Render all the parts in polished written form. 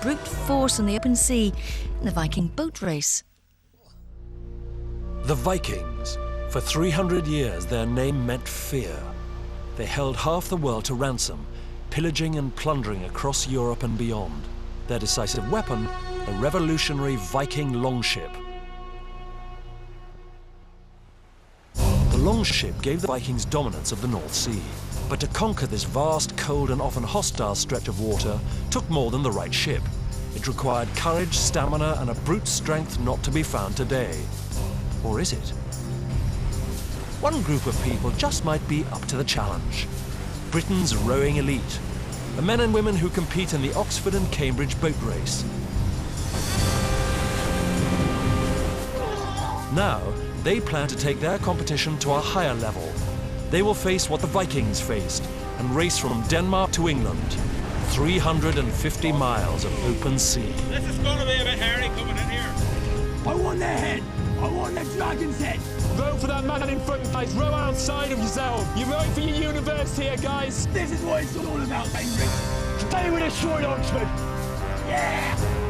brute force on the open sea in the Viking boat race. The Vikings. For 300 years, their name meant fear. They held half the world to ransom, pillaging and plundering across Europe and beyond. Their decisive weapon, a revolutionary Viking longship. The longship gave the Vikings dominance of the North Sea. But to conquer this vast, cold and often hostile stretch of water took more than the right ship. It required courage, stamina and a brute strength not to be found today. Or is it? One group of people just might be up to the challenge. Britain's rowing elite. The men and women who compete in the Oxford and Cambridge boat race. Now, they plan to take their competition to a higher level. They will face what the Vikings faced and race from Denmark to England. 350 miles of open sea. This is going to be a bit hairy coming in here. I want their head. I want the dragon's head. Row for that man in front, guys. Row outside of yourself. You're rowing for your university here, guys. This is what it's all about, Cambridge. Stay with us, short Oxford. Yeah!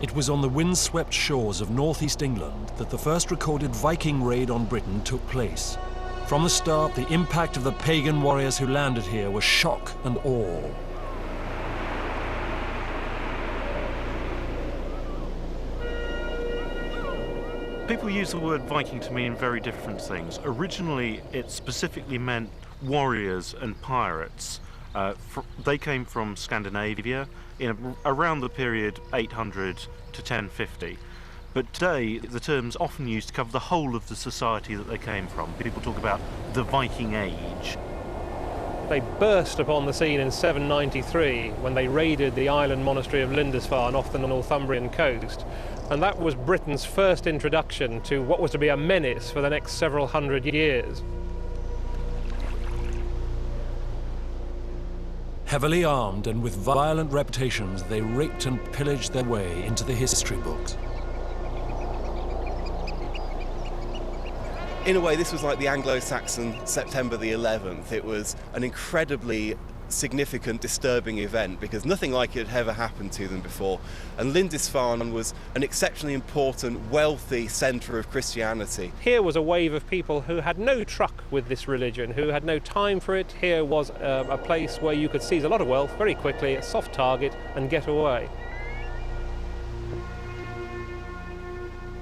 It was on the windswept shores of northeast England that the first recorded Viking raid on Britain took place. From the start, the impact of the pagan warriors who landed here was shock and awe. People use the word Viking to mean very different things. Originally, it specifically meant warriors and pirates. They came from Scandinavia in around the period 800 to 1050. But today, the term's often used to cover the whole of the society that they came from. People talk about the Viking Age. They burst upon the scene in 793 when they raided the island monastery of Lindisfarne off the Northumbrian coast. And that was Britain's first introduction to what was to be a menace for the next several hundred years. Heavily armed and with violent reputations, they raped and pillaged their way into the history books. In a way, this was like the Anglo-Saxon September the 11th. It was an incredibly significant, disturbing event because nothing like it had ever happened to them before. And Lindisfarne was an exceptionally important, wealthy centre of Christianity. Here was a wave of people who had no truck with this religion, who had no time for it. Here was a place where you could seize a lot of wealth very quickly, a soft target, and get away.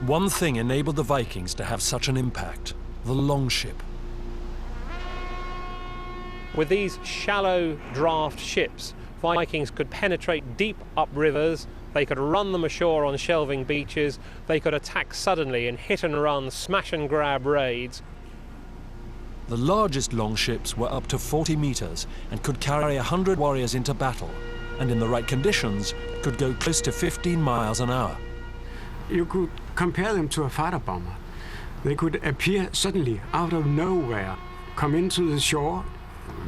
One thing enabled the Vikings to have such an impact: the longship. With these shallow draft ships, Vikings could penetrate deep up rivers, they could run them ashore on shelving beaches, they could attack suddenly in hit and run, smash and grab raids. The largest longships were up to 40 meters and could carry 100 warriors into battle, and in the right conditions could go close to 15 miles an hour. You could compare them to a fighter bomber. They could appear suddenly out of nowhere, come into the shore.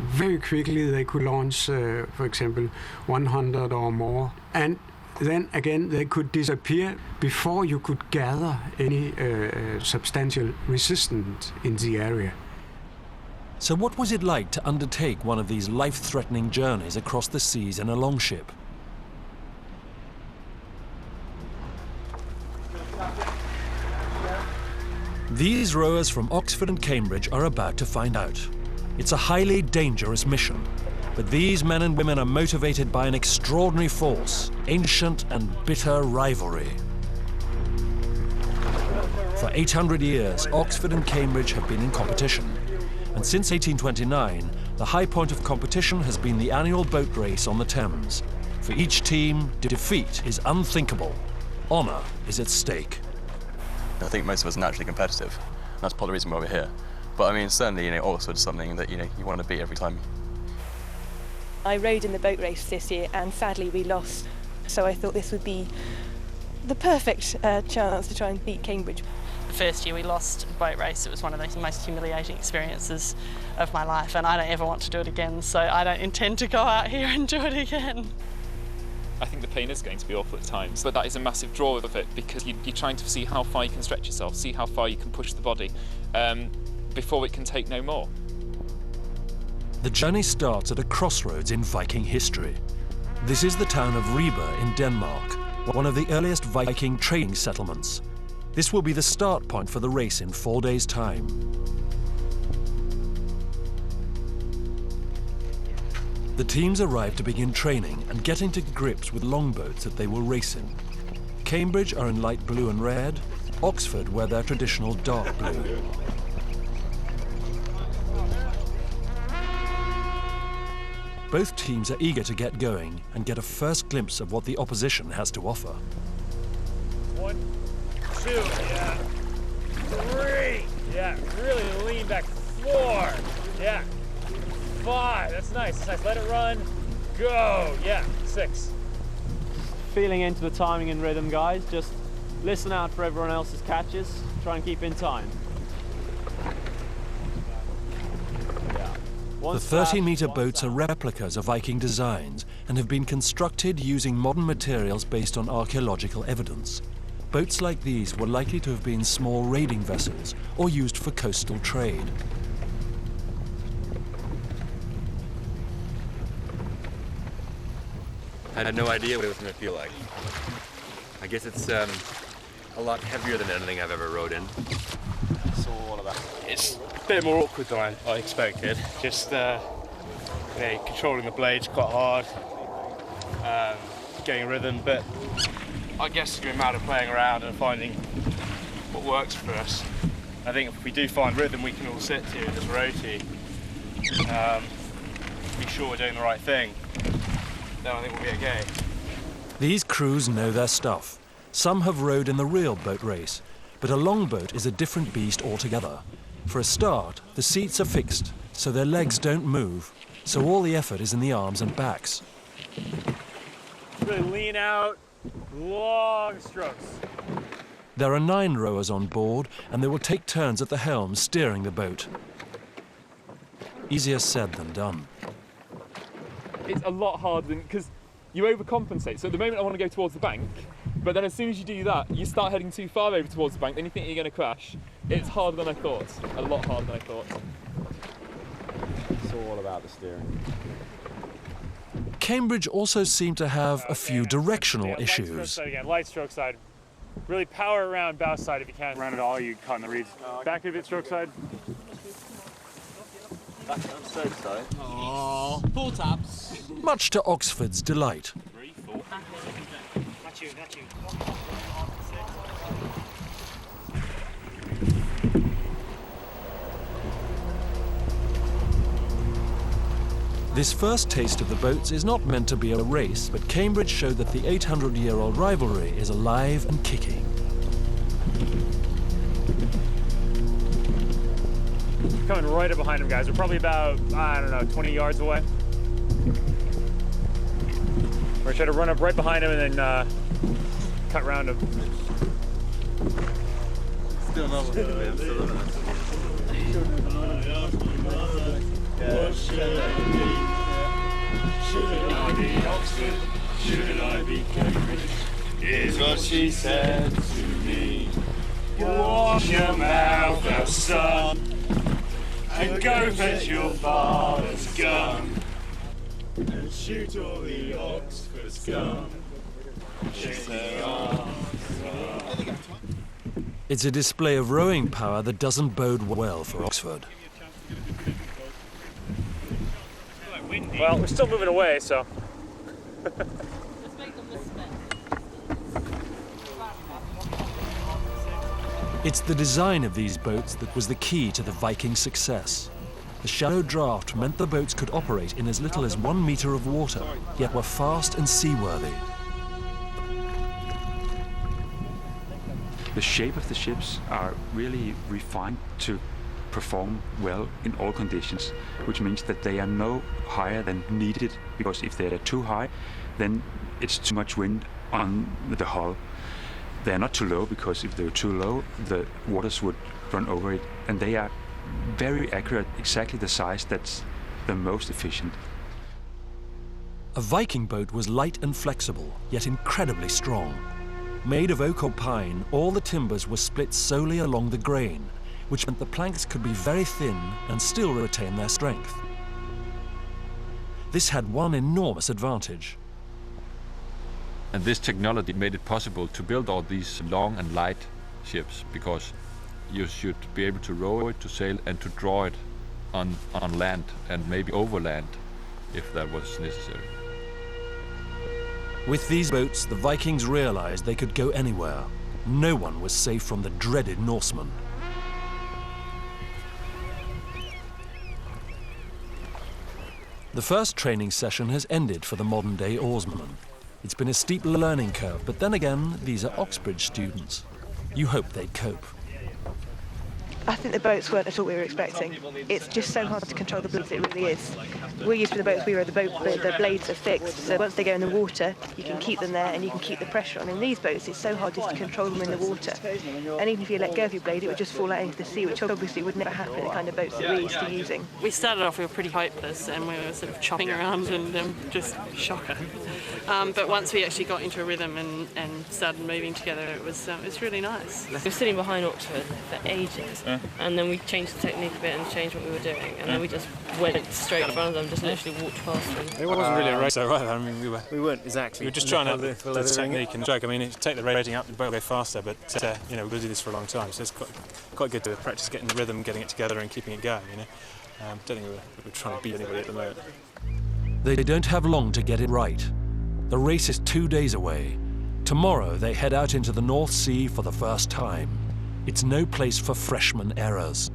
Very quickly they could launch, for example, 100 or more. And then again they could disappear before you could gather any substantial resistance in the area. So what was it like to undertake one of these life-threatening journeys across the seas in a longship? These rowers from Oxford and Cambridge are about to find out. It's a highly dangerous mission, but these men and women are motivated by an extraordinary force, ancient and bitter rivalry. For 800 years, Oxford and Cambridge have been in competition, and since 1829, the high point of competition has been the annual boat race on the Thames. For each team, defeat is unthinkable. Honour is at stake. I think most of us are naturally competitive, and that's part of the reason why we're here. But I mean, certainly, Oxford's something that, you want to beat every time. I rode in the boat race this year and sadly we lost, so I thought this would be the perfect chance to try and beat Cambridge. The first year we lost a boat race, it was one of the most humiliating experiences of my life, and I don't ever want to do it again, so I don't intend to go out here and do it again. I think the pain is going to be awful at times, but that is a massive draw of it, because you're trying to see how far you can stretch yourself, see how far you can push the body before it can take no more. The journey starts at a crossroads in Viking history. This is the town of Ribe in Denmark, one of the earliest Viking trading settlements. This will be the start point for the race in 4 days' time. The teams arrive to begin training and getting to grips with longboats that they will race in. Cambridge are in light blue and red, Oxford wear their traditional dark blue. Both teams are eager to get going and get a first glimpse of what the opposition has to offer. 1, 2, yeah. 3, yeah. Really lean back. 4, yeah. 5, that's nice. That's nice. Let it run. Go, yeah. 6. Feeling into the timing and rhythm, guys. Just listen out for everyone else's catches. Try and keep in time. The 30-metre boats are replicas of Viking designs and have been constructed using modern materials based on archaeological evidence. Boats like these were likely to have been small raiding vessels or used for coastal trade. I had no idea what it was going to feel like. I guess it's a lot heavier than anything I've ever rode in. So all of that. It's a bit more awkward than I expected. Just controlling the blades quite hard, getting rhythm. But I guess it's been a matter of playing around and finding what works for us. I think if we do find rhythm, we can all sit here and just rotate. Be sure we're doing the right thing. Then I think we'll be okay. These crews know their stuff. Some have rowed in the real boat race, but a longboat is a different beast altogether. For a start, the seats are fixed, so their legs don't move, so all the effort is in the arms and backs. Really lean out, long strokes. There are 9 rowers on board, and they will take turns at the helm steering the boat. Easier said than done. It's a lot harder than, because you overcompensate. So at the moment I want to go towards the bank, but then as soon as you do that, you start heading too far over towards the bank, then you think you're going to crash. It's harder than I thought, a lot harder than I thought. It's all about the steering. Cambridge also seemed to have a few directional issues. Light stroke side again, light stroke side. Really power around bow side if you can. Around it all, you caught in the reeds. Back a bit, stroke side. Back on stroke side. Oh, full taps. Much to Oxford's delight. 3, 4. Got you. This first taste of the boats is not meant to be a race, but Cambridge showed that the 800-year-old rivalry is alive and kicking. Coming right up behind them, guys. We're probably about, 20 yards away. We're gonna try to run up right behind him and then cut around him. Still not with him, still not. What should I be? Should I be Oxford? Should I be Cambridge? Is what she said to me. Wash your mouth out, son, and go fetch your father's gun, and shoot all the Oxford scum. Shake their arms. It's a display of rowing power that doesn't bode well for Oxford. Well, we're still moving away, so. It's the design of these boats that was the key to the Viking success. The shallow draft meant the boats could operate in as little as 1 metre of water, yet were fast and seaworthy. The shape of the ships are really refined to perform well in all conditions, which means that they are no higher than needed, because if they are too high, then it's too much wind on the hull. They are not too low, because if they were too low, the waters would run over it, and they are very accurate, exactly the size that's the most efficient. A Viking boat was light and flexible, yet incredibly strong. Made of oak or pine, all the timbers were split solely along the grain, which meant the planks could be very thin and still retain their strength. This had one enormous advantage. And this technology made it possible to build all these long and light ships, because you should be able to row it, to sail, and to draw it on land, and maybe over land if that was necessary. With these boats, the Vikings realized they could go anywhere. No one was safe from the dreaded Norsemen. The first training session has ended for the modern-day oarsman. It's been a steep learning curve, but then again, these are Oxbridge students. You hope they'd cope. I think the boats weren't at all what we were expecting. It's just so hard to control the blades, it really is. We're used to the boats we rode, the blades are fixed, so once they go in the water, you can keep them there and you can keep the pressure on. In these boats, it's so hard just to control them in the water. And even if you let go of your blade, it would just fall out into the sea, which obviously would never happen in the kind of boats that we're used to using. We started off, we were pretty hopeless and we were sort of chopping around and just shocker. But once we actually got into a rhythm and started moving together, it was really nice. We were sitting behind Oxford for ages, and then we changed the technique a bit and changed what we were doing, and then we just went straight in front of them, just literally walked past them. It wasn't really a race though either. I mean, we weren't exactly. We were just trying out the technique and joke. I mean, take the rating up, the boat will go faster, but you know, we're going to do this for a long time, so it's quite good to practice getting the rhythm, getting it together, and keeping it going. You know, don't think we're trying to beat anybody at the moment. They don't have long to get it right. The race is 2 days away. Tomorrow they head out into the North Sea for the first time. It's no place for freshman errors.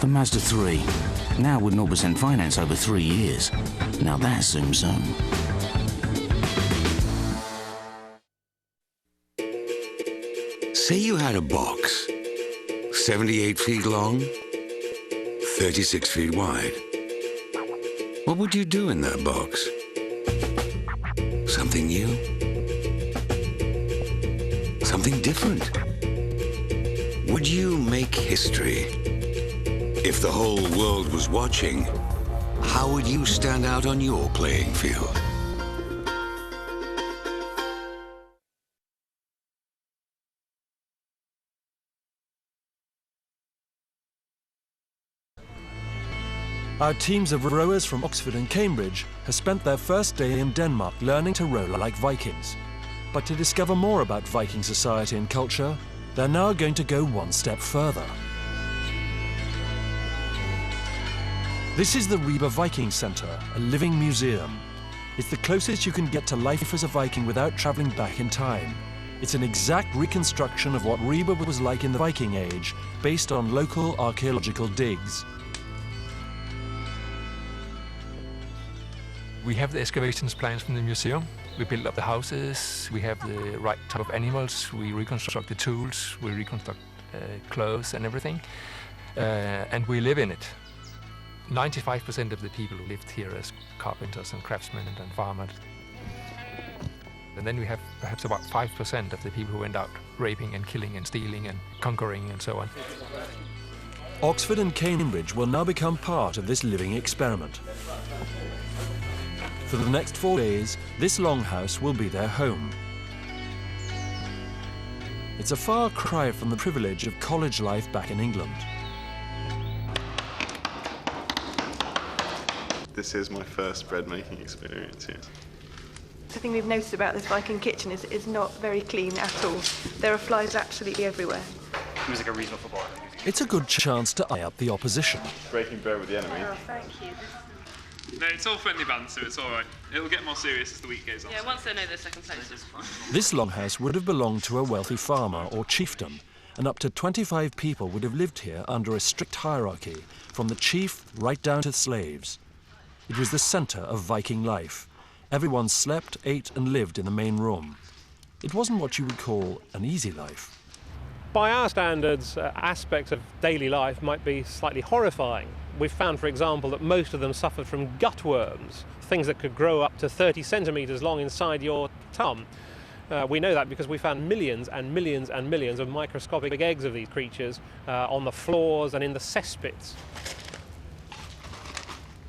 The Mazda 3, now with 0% finance over 3 years. Now that's zoom zoom. Say you had a box, 78 feet long, 36 feet wide. What would you do in that box? Something new? Something different? Would you make history? If the whole world was watching, how would you stand out on your playing field? Our teams of rowers from Oxford and Cambridge have spent their first day in Denmark learning to row like Vikings. But to discover more about Viking society and culture, they're now going to go one step further. This is the Ribe Viking Center, a living museum. It's the closest you can get to life as a Viking without traveling back in time. It's an exact reconstruction of what Ribe was like in the Viking Age, based on local archaeological digs. We have the excavations plans from the museum. We build up the houses, we have the right type of animals, we reconstruct the tools, we reconstruct clothes and everything, and we live in it. 95% of the people who lived here as carpenters and craftsmen and farmers. And then we have perhaps about 5% of the people who went out raping and killing and stealing and conquering and so on. Oxford and Cambridge will now become part of this living experiment. For the next 4 days, this longhouse will be their home. It's a far cry from the privilege of college life back in England. This is my first bread making experience, yes. The thing we've noticed about this Viking kitchen is it's not very clean at all. There are flies absolutely everywhere. It was like a regional football. It's a good chance to eye up the opposition. Breaking bread with the enemy. Oh, thank you. No, it's all friendly banter, it's alright. It'll get more serious as the week goes on. Yeah, once they know their second place, it's fine. This longhouse would have belonged to a wealthy farmer or chieftain, and up to 25 people would have lived here under a strict hierarchy, from the chief right down to slaves. It was the centre of Viking life. Everyone slept, ate and lived in the main room. It wasn't what you would call an easy life. By our standards, aspects of daily life might be slightly horrifying. We've found, for example, that most of them suffered from gutworms, things that could grow up to 30 centimetres long inside your tum. We know that because we found millions and millions and millions of microscopic eggs of these creatures on the floors and in the cesspits.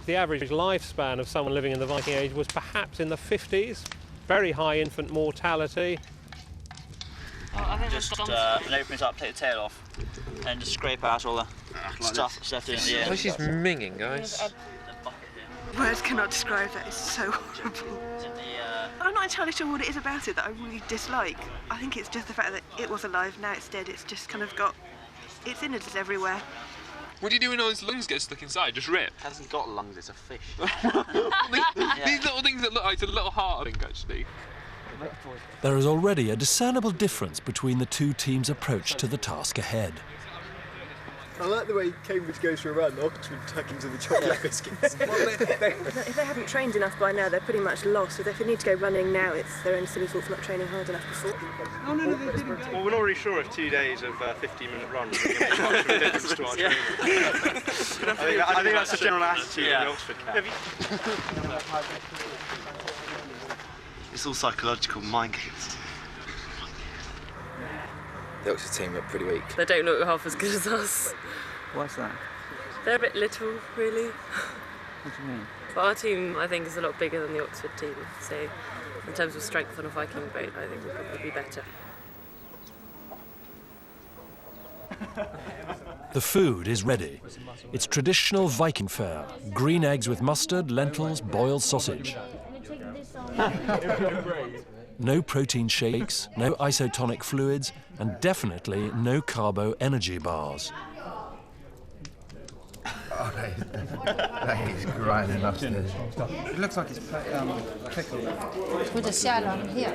The average lifespan of someone living in the Viking Age was perhaps in the 50s. Very high infant mortality. Just when it opens up, take the tail off and just scrape out all the stuff that's left in the air. Oh, she's minging, guys. Words cannot describe that. It's so horrible. I'm not entirely sure what it is about it that I really dislike. I think it's just the fact that it was alive, now it's dead. It's just kind of got its innards everywhere. What do you do when all his lungs get stuck inside? Just rip? It hasn't got lungs, it's a fish. These little things that look like it's a little heart, I think, actually. There is already a discernible difference between the two teams' approach to the task ahead. I like the way Cambridge goes for a run, Oxford tuck into the chocolate biscuits. If they haven't trained enough by now, they're pretty much lost. So if they need to go running now, it's their own silly fault for not training hard enough before. Oh, no, they didn't. Well, we're not really sure if 2 days of 15-minute runs are going to make much of a difference to our training. I think that's the general attitude of the Oxford camp. It's all psychological mind games. The Oxford team look pretty weak. They don't look half as good as us. Why's that? They're a bit little, really. What do you mean? But our team, I think, is a lot bigger than the Oxford team. So, in terms of strength on a Viking boat, I think we'll probably be better. The food is ready. It's traditional Viking fare. Green eggs with mustard, lentils, boiled sausage. No protein shakes, no isotonic fluids, and definitely no carbo energy bars. Oh, that is grinding upstairs. It looks like it's pickled. With a salad here.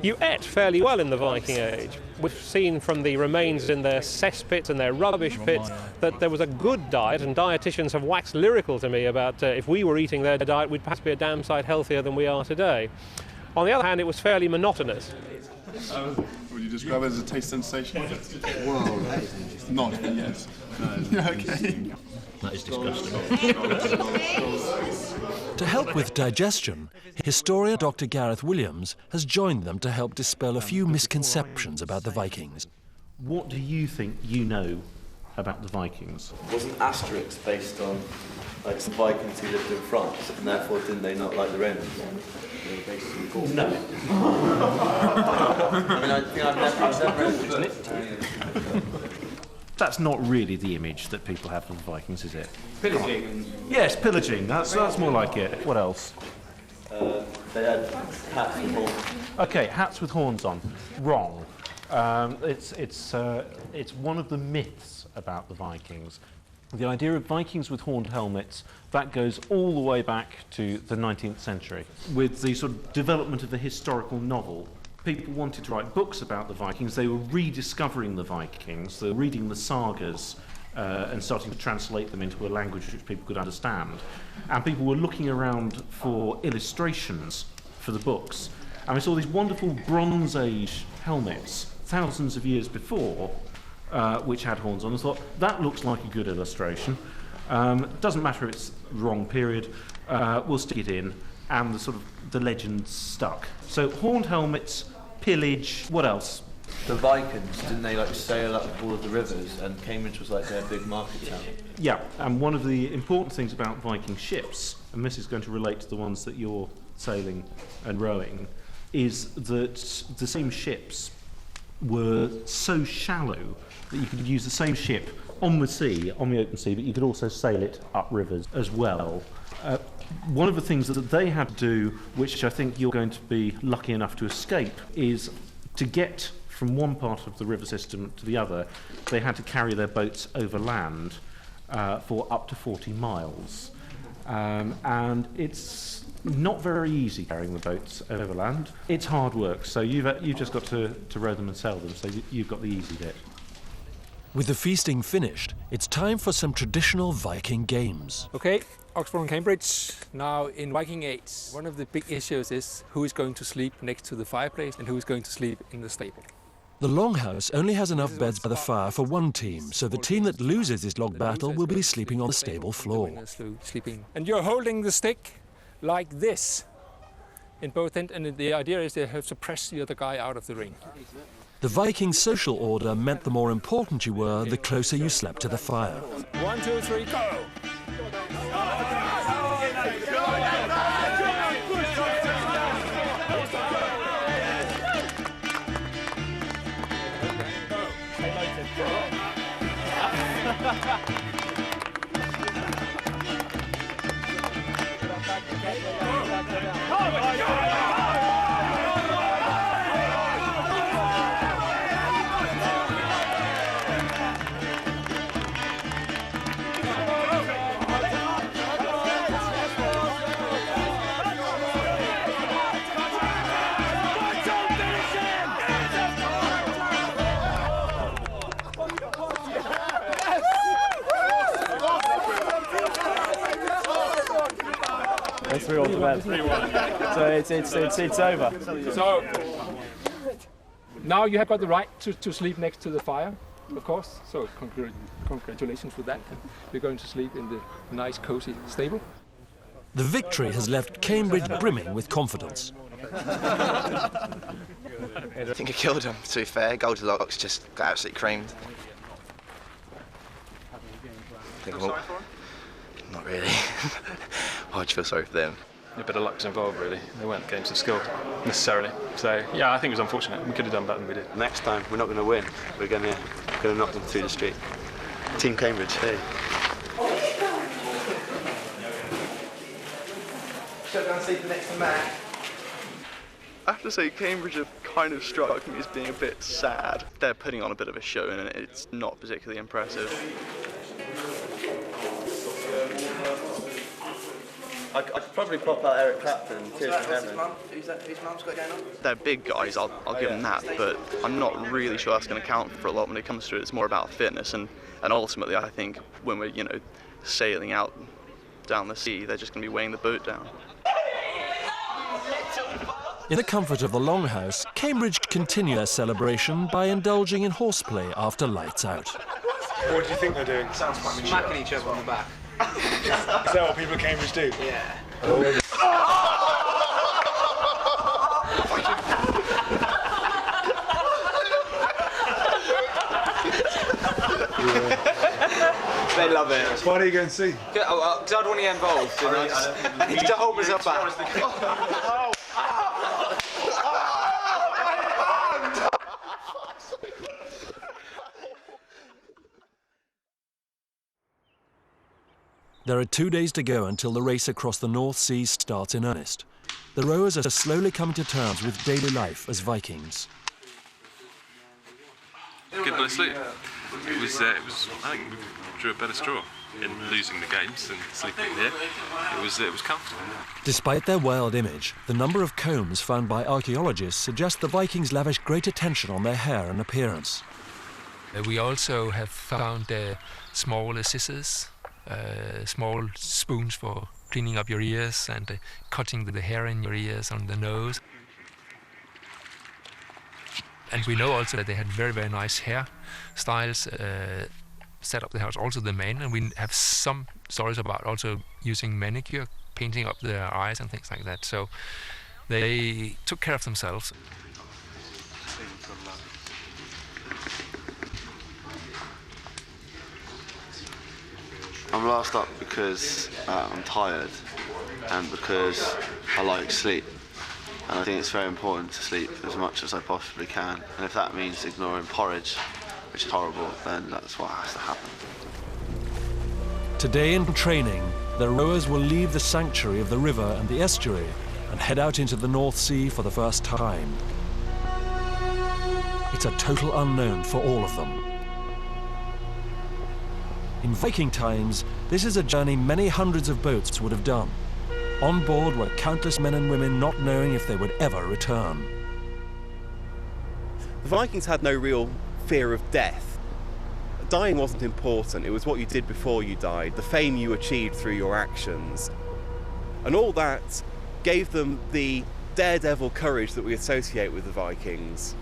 You ate fairly well in the Viking Age. We've seen from the remains in their cesspits and their rubbish pits that there was a good diet, and dietitians have waxed lyrical to me about if we were eating their diet, we'd perhaps be a damn sight healthier than we are today. On the other hand, it was fairly monotonous. Would you describe it as a taste sensation? Whoa, that is interesting. Not, but yes. Okay. That is disgusting. To help with digestion, historian Dr. Gareth Williams has joined them to help dispel a few misconceptions about the Vikings. What do you think you know about the Vikings? Wasn't Asterix based on like some Vikings who lived in France, and therefore didn't they not like the Romans? No. I mean, I think I've never read That's not really the image that people have of the Vikings, is it? Pillaging. Yes, pillaging. That's more like it. What else? They had hats with horns. Okay, hats with horns on. Wrong. It's one of the myths about the Vikings. The idea of Vikings with horned helmets, that goes all the way back to the 19th century. With the sort of development of the historical novel, people wanted to write books about the Vikings. They were rediscovering the Vikings. They were reading the sagas and starting to translate them into a language which people could understand. And people were looking around for illustrations for the books. And we saw these wonderful Bronze Age helmets, thousands of years before, which had horns on. I thought, that looks like a good illustration. Doesn't matter if it's the wrong period, we'll stick it in, and the legend stuck. So horned helmets, pillage, what else? The Vikings, didn't they like sail up all of the rivers, and Cambridge was like their big market town? Yeah, and one of the important things about Viking ships, and this is going to relate to the ones that you're sailing and rowing, is that the same ships were so shallow that you could use the same ship on the sea, on the open sea, but you could also sail it up rivers as well. One of the things that they had to do, which I think you're going to be lucky enough to escape, is to get from one part of the river system to the other, they had to carry their boats over land for up to 40 miles. and it's not very easy carrying the boats overland. It's hard work, so you've just got to row them and sail them, so you've got the easy bit. With the feasting finished, it's time for some traditional Viking games. Okay, Oxford and Cambridge. Now in Viking Age, one of the big issues is who is going to sleep next to the fireplace and who is going to sleep in the stable. The Longhouse only has enough beds by the fire for one team, so the team that loses this log battle will be sleeping on the stable floor. And you're holding the stick like this in both ends, and the idea is they have to press the other guy out of the ring. The Viking social order meant the more important you were, the closer you slept to the fire. 1, 2, 3, go! It's 3-1 to bed. So it's over. So now you have got the right to sleep next to the fire, of course. So congratulations with that. You're going to sleep in the nice, cozy stable. The victory has left Cambridge brimming with confidence. I think I killed him, to be fair. Goldilocks just got absolutely creamed. Not really. Why'd you feel sorry for them? A bit of luck's involved, really. They weren't games of skill, necessarily. So, yeah, I think it was unfortunate. We could have done better than we did. Next time, we're not going to win. We're going to knock them through the street. Team Cambridge, hey. Shut down sleeping next to Matt. I have to say, Cambridge have kind of struck me as being a bit sad. They're putting on a bit of a show and it's not particularly impressive. I could probably pop out Eric Clapton, Tears from Heaven. Whose mum's got going on? They're big guys, I'll give them that, but I'm not really sure that's going to count for a lot when it comes to it. It's more about fitness, and ultimately I think when we're, sailing out down the sea, they're just going to be weighing the boat down. In the comfort of the Longhouse, Cambridge continue their celebration by indulging in horseplay after lights out. What do you think they're doing? Sounds quite mature. Smacking each other on the back. Is that what people at Cambridge do? Yeah. They love it. Why do you go and see? Because I don't want to get involved. I need to hold myself back. There are 2 days to go until the race across the North Sea starts in earnest. The rowers are slowly coming to terms with daily life as Vikings. Good night's sleep. It was. I think we drew a better straw in losing the games and sleeping here. It was comfortable. Despite their wild image, the number of combs found by archaeologists suggests the Vikings lavished great attention on their hair and appearance. We also have found small scissors, small spoons for cleaning up your ears and cutting the hair in your ears on the nose. And we know also that they had very, very nice hair styles set up the house, also the men, and we have some stories about also using manicure, painting up their eyes and things like that. So they took care of themselves. I'm last up because I'm tired and because I like sleep. And I think it's very important to sleep as much as I possibly can. And if that means ignoring porridge, which is horrible, then that's what has to happen. Today in training, the rowers will leave the sanctuary of the river and the estuary and head out into the North Sea for the first time. It's a total unknown for all of them. In Viking times, this is a journey many hundreds of boats would have done. On board were countless men and women not knowing if they would ever return. The Vikings had no real fear of death. Dying wasn't important, it was what you did before you died, the fame you achieved through your actions. And all that gave them the daredevil courage that we associate with the Vikings.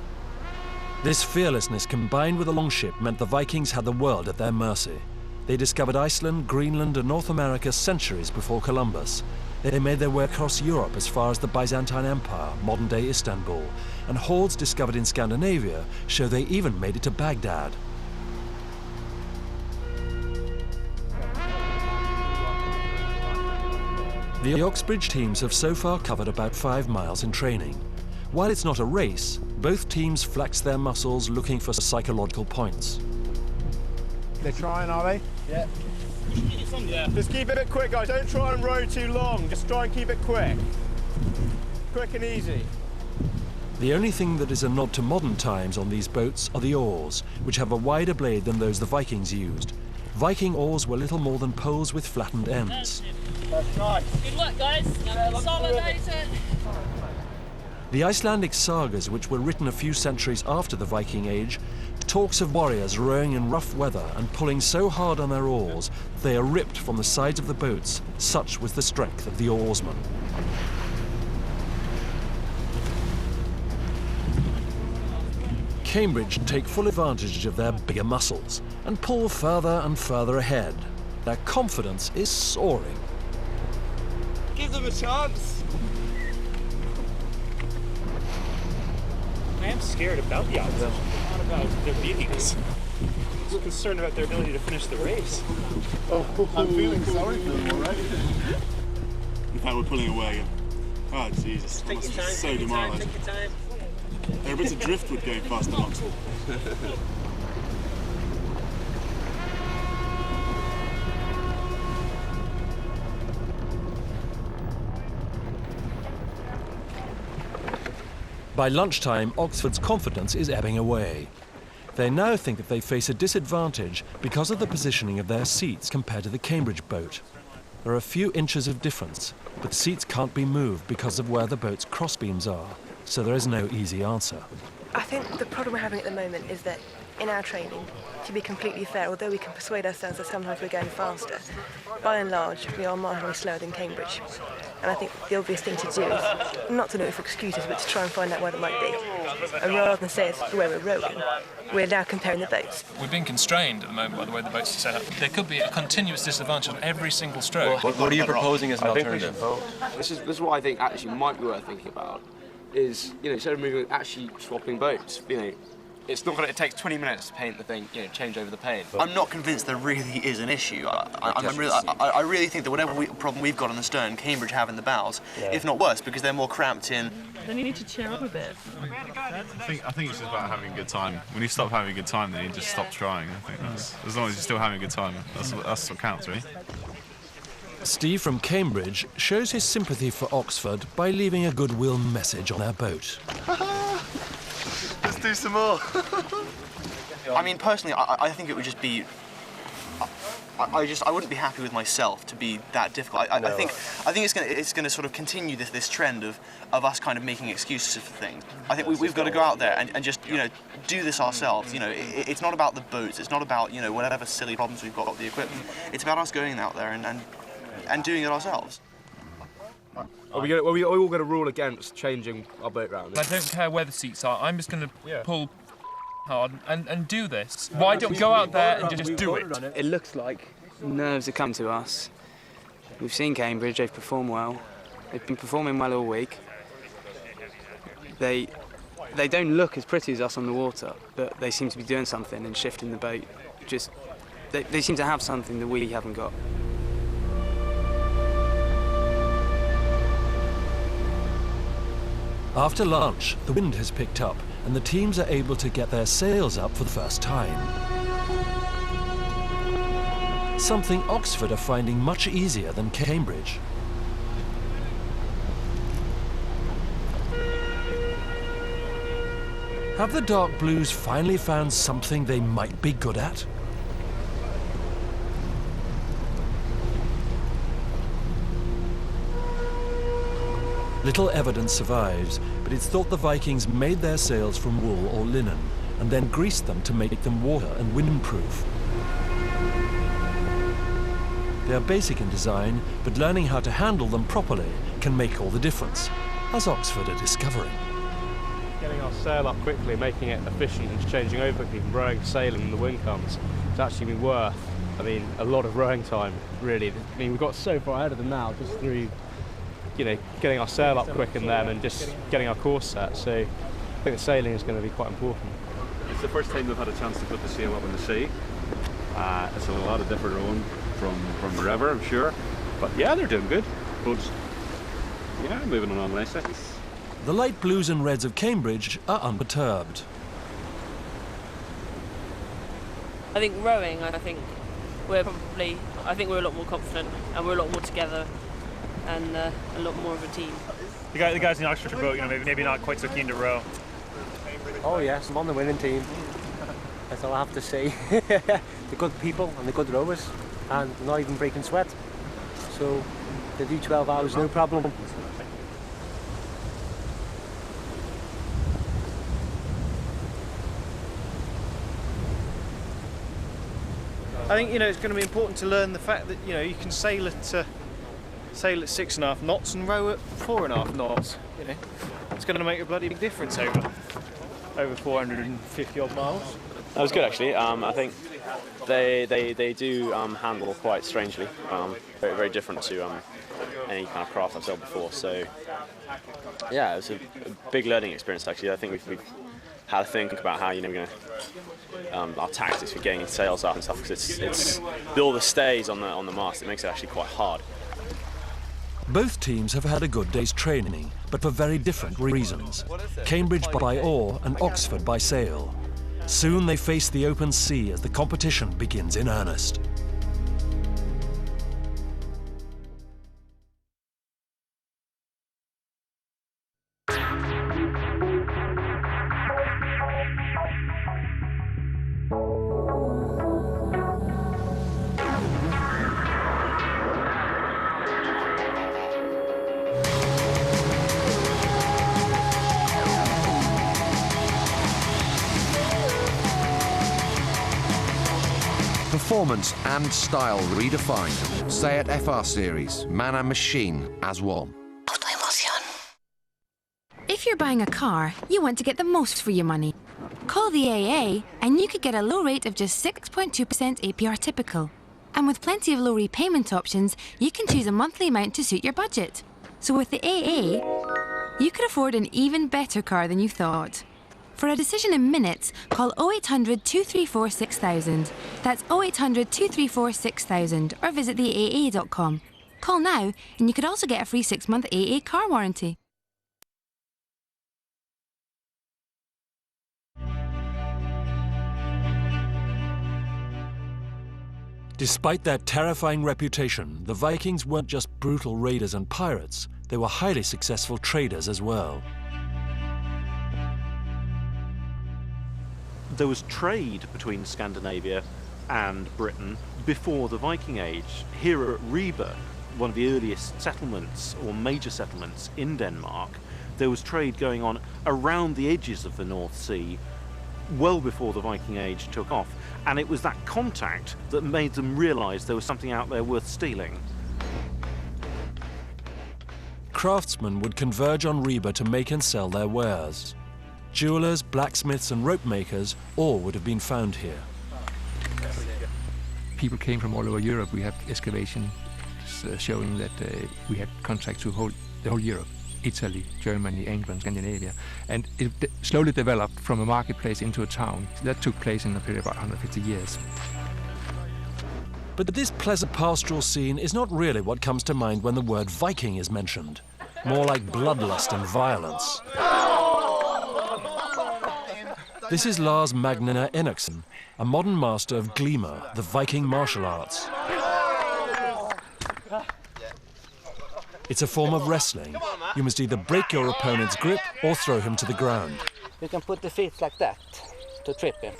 This fearlessness combined with a longship meant the Vikings had the world at their mercy. They discovered Iceland, Greenland and North America centuries before Columbus. They made their way across Europe as far as the Byzantine Empire, modern-day Istanbul, and hoards discovered in Scandinavia show they even made it to Baghdad. The Oxbridge teams have so far covered about 5 miles in training. While it's not a race, both teams flex their muscles looking for psychological points. They're trying, are they? Yeah. Just keep it a bit quick, guys. Don't try and row too long. Just try and keep it quick. Quick and easy. The only thing that is a nod to modern times on these boats are the oars, which have a wider blade than those the Vikings used. Viking oars were little more than poles with flattened ends. That's nice. Good luck, guys. Consolidate it. The Icelandic sagas, which were written a few centuries after the Viking Age, talks of warriors rowing in rough weather and pulling so hard on their oars that they are ripped from the sides of the boats. Such was the strength of the oarsmen. Cambridge take full advantage of their bigger muscles and pull further and further ahead. Their confidence is soaring. Give them a chance. I am scared about the opposition, not about their beatings. I'm concerned about their ability to finish the race. Oh, I'm feeling sorry for them already. In fact, we're pulling away. Oh, Jesus. That must be so demoralising. There are a bit of driftwood going past amongst them. By lunchtime, Oxford's confidence is ebbing away. They now think that they face a disadvantage because of the positioning of their seats compared to the Cambridge boat. There are a few inches of difference, but seats can't be moved because of where the boat's crossbeams are, so there is no easy answer. I think the problem we're having at the moment is that in our training, to be completely fair, although we can persuade ourselves that sometimes we're going faster, by and large, we are marginally slower than Cambridge. And I think the obvious thing to do is not to look for excuses, but to try and find out why that might be. And rather than say it's the way we're rowing, we're now comparing the boats. We're being constrained at the moment by the way the boats are set up. There could be a continuous disadvantage on every single stroke. What are you proposing as an alternative? This is what I think actually might be worth thinking about. Is, you know, instead of moving, actually swapping boats. You know, it's not going to. It takes 20 minutes to paint the thing. You know, change over the paint. I'm not convinced there really is an issue. I really think that whatever problem we've got on the stern, Cambridge have in the bows, if not worse, because they're more cramped in. Then you need to cheer up a bit. I think it's just about having a good time. When you stop having a good time, then you just stop trying. I think that's, as long as you're still having a good time, that's what counts, really. Steve from Cambridge shows his sympathy for Oxford by leaving a goodwill message on their boat. Let's do some more. I mean, personally, I think it would just be. I wouldn't be happy with myself to be that difficult. I think it's gonna sort of continue this trend of us kind of making excuses for things. I think we've got to go out there and just, you know, do this ourselves. You know, it's not about the boats. It's not about, you know, whatever silly problems we've got with the equipment. It's about us going out there and doing it ourselves. Are we all going to rule against changing our boat round? I don't care where the seats are. I'm just going to pull hard and do this. Why don't we go out there and just do it? It looks like nerves are coming to us. We've seen Cambridge, they've performed well. They've been performing well all week. They don't look as pretty as us on the water, but they seem to be doing something and shifting the boat. Just they seem to have something that we haven't got. After lunch, the wind has picked up and the teams are able to get their sails up for the first time. Something Oxford are finding much easier than Cambridge. Have the Dark Blues finally found something they might be good at? Little evidence survives, but it's thought the Vikings made their sails from wool or linen and then greased them to make them water and windproof. They are basic in design, but learning how to handle them properly can make all the difference, as Oxford are discovering. Getting our sail up quickly, making it efficient and changing over quickly, rowing, sailing when the wind comes, it's actually been worth, a lot of rowing time, really. We've got so far ahead of them now, just through, getting our sail up quick in them and just getting our course set. So I think the sailing is going to be quite important. It's the first time they've had a chance to put the sail up in the sea. It's a lot of different rowing from the river, I'm sure. But yeah, they're doing good. Boats, yeah, moving along nicely. The light blues and reds of Cambridge are unperturbed. I think rowing, we're a lot more confident and we're a lot more together and a lot more of a team. The guys in the Oxford boat, maybe not quite so keen to row. Oh yes, I'm on the winning team. That's all I have to say. The good people and the good rowers, and not even breaking sweat. So they do 12 hours, no problem. I think it's going to be important to learn the fact that you can sail at 6.5 knots and row at 4.5 knots. It's going to make a bloody big difference over 450 odd miles. That was good actually. I think they do handle quite strangely. Very, very different to any kind of craft I've sailed before. So yeah, it was a big learning experience actually. I think we've had to think about how we're going to our tactics for getting sails up and stuff, because it's all the stays on the mast. It makes it actually quite hard. Both teams have had a good day's training, but for very different reasons. Cambridge by oar and Oxford by sail. Soon they face the open sea as the competition begins in earnest. Performance and style redefined. Say at FR Series, man and machine as one. If you're buying a car, you want to get the most for your money. Call the AA and you could get a low rate of just 6.2% APR typical. And with plenty of low repayment options, you can choose a monthly amount to suit your budget. So with the AA, you could afford an even better car than you thought. For a decision in minutes, call 0800 234 6000. That's 0800 234 6000 or visit theaa.com. Call now and you could also get a free 6-month AA car warranty. Despite their terrifying reputation, the Vikings weren't just brutal raiders and pirates, they were highly successful traders as well. There was trade between Scandinavia and Britain before the Viking Age. Here at Ribe, one of the earliest settlements or major settlements in Denmark, there was trade going on around the edges of the North Sea well before the Viking Age took off, and it was that contact that made them realise there was something out there worth stealing. Craftsmen would converge on Ribe to make and sell their wares. Jewelers, blacksmiths and rope makers all would have been found here. People came from all over Europe. We have excavations showing that we had contact to the whole Europe. Italy, Germany, England, Scandinavia. And it slowly developed from a marketplace into a town. That took place in a period of about 150 years. But this pleasant pastoral scene is not really what comes to mind when the word Viking is mentioned. More like bloodlust and violence. This is Lars Magnar Enoksen, a modern master of Glima, the Viking martial arts. It's a form of wrestling. You must either break your opponent's grip or throw him to the ground. You can put the feet like that to trip him.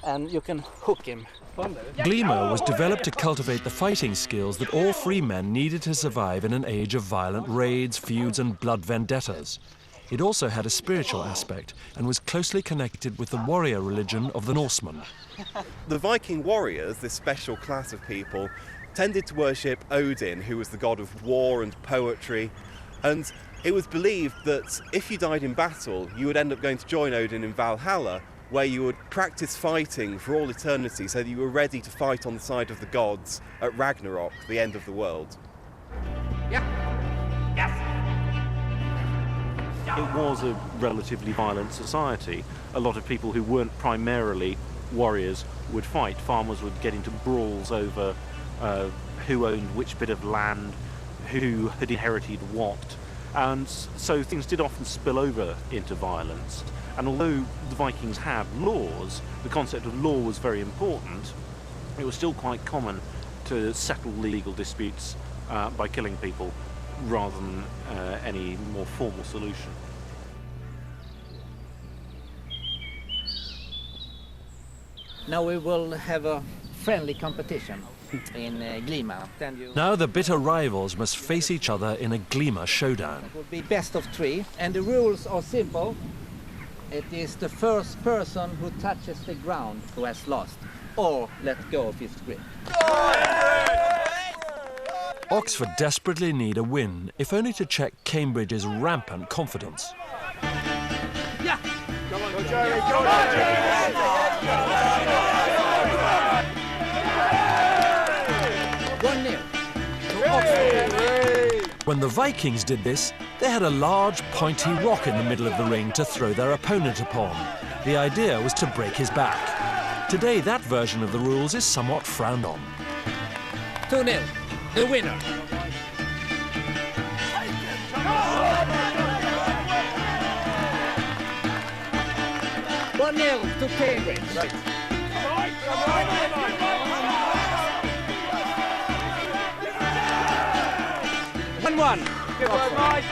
And you can hook him Glima was developed to cultivate the fighting skills that all free men needed to survive in an age of violent raids, feuds and blood vendettas. It also had a spiritual aspect and was closely connected with the warrior religion of the Norsemen. The Viking warriors, this special class of people, tended to worship Odin, who was the god of war and poetry, and it was believed that if you died in battle, you would end up going to join Odin in Valhalla, where you would practice fighting for all eternity so that you were ready to fight on the side of the gods at Ragnarok, the end of the world. It was a relatively violent society. A lot of people who weren't primarily warriors would fight. Farmers would get into brawls over who owned which bit of land, who had inherited what. And so things did often spill over into violence. And although the Vikings had laws, the concept of law was very important, it was still quite common to settle legal disputes by killing people rather than any more formal solution. Now we will have a friendly competition in Glima. Now the bitter rivals must face each other in a Glima showdown. It will be best of 3, and the rules are simple. It is the first person who touches the ground who has lost, or let go of his grip. Oxford desperately need a win, if only to check Cambridge's rampant confidence. Yeah! Come on, Jerry! Come on, Jerry! 1-0 to Oxford. When the Vikings did this, they had a large, pointy rock in the middle of the ring to throw their opponent upon. The idea was to break his back. Today, that version of the rules is somewhat frowned on. 2-0, the winner. To Cambridge. Right. 1-1. Good work, Mike.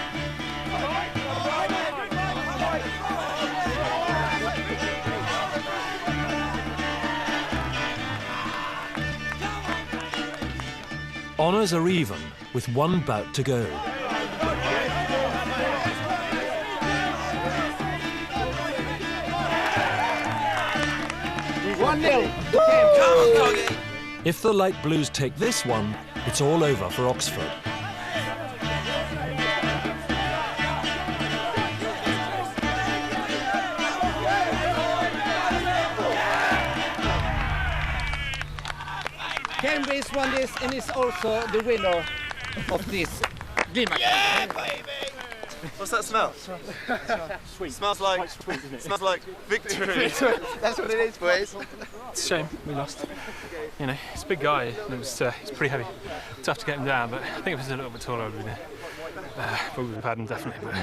Honours are even, with one bout to go. 1-0. If the Light Blues take this one, it's all over for Oxford. Cambridge won this and is also the winner of this Glima. Yeah, baby! What's that smell? Sweet. Smells like sweet, isn't it? Smells like victory. That's what it is, boys. It's a shame we lost. You know, he's a big guy and he's pretty heavy. Tough to get him down, but I think if he was a little bit taller, we would have had him definitely. But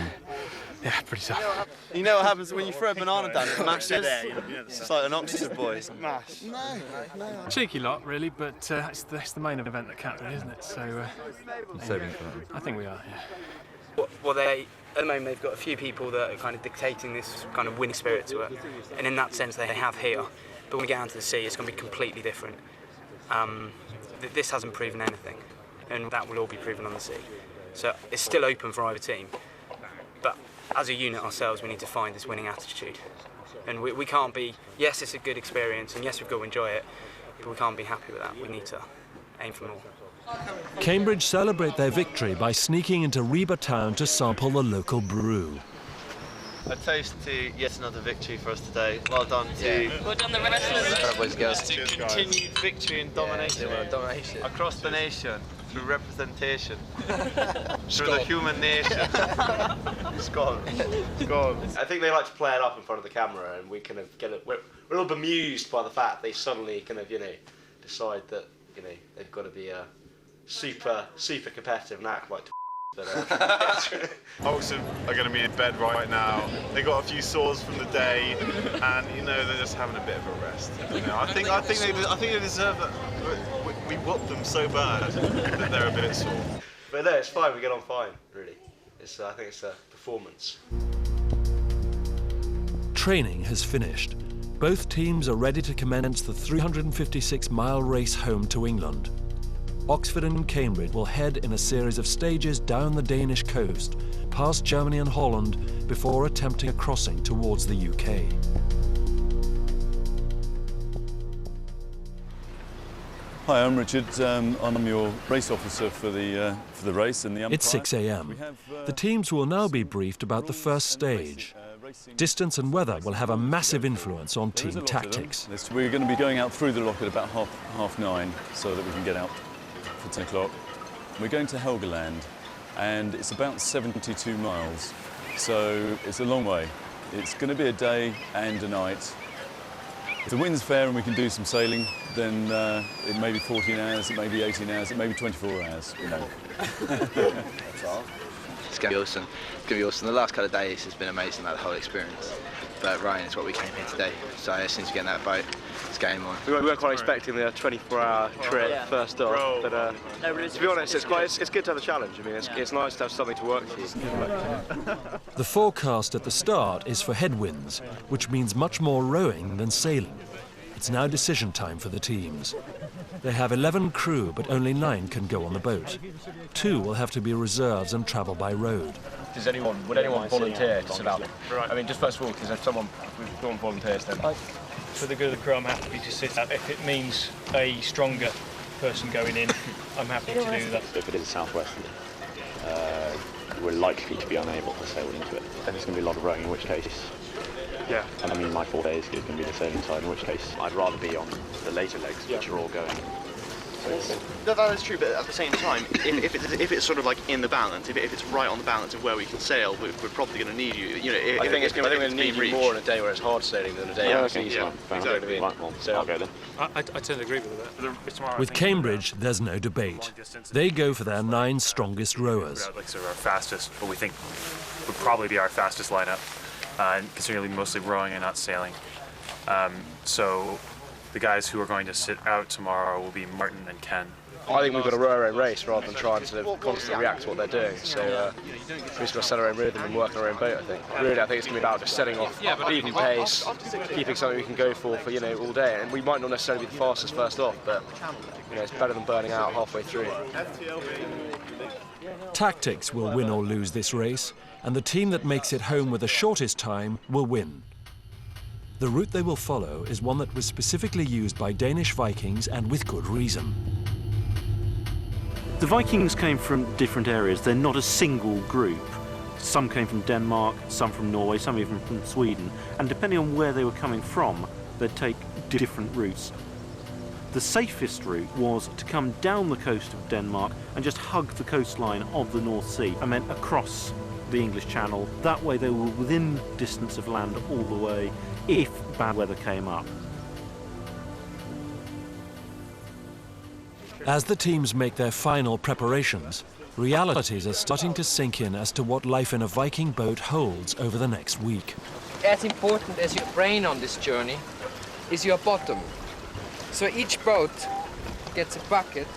yeah, pretty tough. You know what happens when you throw a banana down? It mashes. It's just like an Oxford boys. Mash. No. Cheeky lot, really, but that's the main event that counts, isn't it? So I think we are. Yeah. Well, at the moment they've got a few people that are kind of dictating this kind of winning spirit to it, and in that sense they have here. But when we get down to the sea, it's going to be completely different. This hasn't proven anything, and that will all be proven on the sea. So it's still open for either team. But as a unit ourselves, we need to find this winning attitude. And we can't be, yes, it's a good experience, and yes, we've got to enjoy it, but we can't be happy with that. We need to aim for more. Cambridge celebrate their victory by sneaking into Reba town to sample the local brew. A toast to yet another victory for us today. Well done to Well done the wrestlers. to continued victory and domination across the nation through representation through the human nation. Skål. I think they like to play it up in front of the camera, and we kind of we're a little bemused by the fact they suddenly kind of decide that they've got to be super competitive and act like. Oxford are going to be in bed right now. They got a few sores from the day, and they're just having a bit of a rest. I think they deserve that. We whooped them so bad that they're a bit sore. But no, it's fine. We get on fine, really. I think it's a performance. Training has finished. both teams are ready to commence the 356-mile race home to England. Oxford and Cambridge will head in a series of stages down the Danish coast, past Germany and Holland, before attempting a crossing towards the UK. Hi, I'm Richard. I'm your race officer for the race and the umpire. It's 6 a.m. The teams will now be briefed about the first stage. Distance and weather will have a massive influence on team tactics. We're going to be going out through the lock at about half 9 so that we can get out for 10 o'clock. We're going to Helgoland and it's about 72 miles, so it's a long way. It's going to be a day and a night. If the wind's fair and we can do some sailing, then it may be 14 hours, it may be 18 hours, it may be 24 hours. You know. That's all. It's going to be awesome. It's going to be awesome. The last couple of days has been amazing, like the whole experience. But rowing is what we came here today. So as soon as we get in that boat, it's game on. We weren't quite expecting the 24-hour trip first off, but to be honest, it's good to have a challenge. I mean, it's nice to have something to work to. The forecast at the start is for headwinds, which means much more rowing than sailing. It's now decision time for the teams. They have 11 crew, but only 9 can go on the boat. 2 will have to be reserves and travel by road. Would anyone volunteer to sit out? I mean, just first of all, because if someone volunteers, then... For the good of the crew, I'm happy to sit out. If it means a stronger person going in, I'm happy to do that. If it is a southwesterly, we're likely to be unable to sail into it. And there's going to be a lot of rowing, in which case... Yeah. And I mean, my 4 days is going to be the sailing side, in which case I'd rather be on the later legs, which are all going. That is true, but at the same time, if it's sort of like in the balance, if it's right on the balance of where we can sail, we're probably going to need you. You know, I think it's going to need you more on a day where it's hard sailing than a day where it's easy. Exactly. So I'll go then. I tend to agree with that. With Cambridge, there's no debate. They go for their 9 strongest rowers. So our fastest, what we think would probably be our fastest lineup, considering mostly rowing and not sailing. So the guys who are going to sit out tomorrow will be Martin and Ken. I think we've got to row our own race rather than try and sort of constantly react to what they're doing. So we've just got to set our own rhythm and work on our own boat, I think. Really, I think it's going to be about just setting off even pace, keeping something we can go for all day. And we might not necessarily be the fastest first off, but it's better than burning out halfway through. Tactics will win or lose this race, and the team that makes it home with the shortest time will win. The route they will follow is one that was specifically used by Danish Vikings, and with good reason. The Vikings came from different areas. They're not a single group. Some came from Denmark, some from Norway, some even from Sweden. And depending on where they were coming from, they'd take different routes. The safest route was to come down the coast of Denmark and just hug the coastline of the North Sea. I meant across the English Channel. That way they were within distance of land all the way if bad weather came up. As the teams make their final preparations, realities are starting to sink in as to what life in a Viking boat holds over the next week. As important as your brain on this journey is your bottom. So each boat gets a bucket,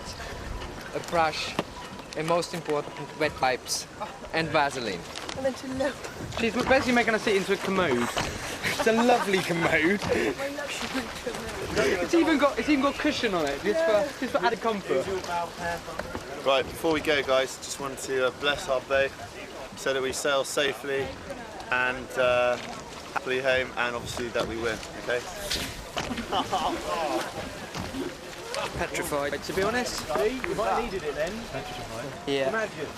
a brush, and most important, wet wipes and Vaseline. And then to look. She's basically making us sit into a commode. It's a lovely commode. It's even got cushion on it, just for added comfort. Right, before we go, guys, just wanted to bless our boat so that we sail safely and happily home, and obviously that we win. Okay. Petrified, to be honest. You might have needed it then. Petrified. Yeah. Imagine.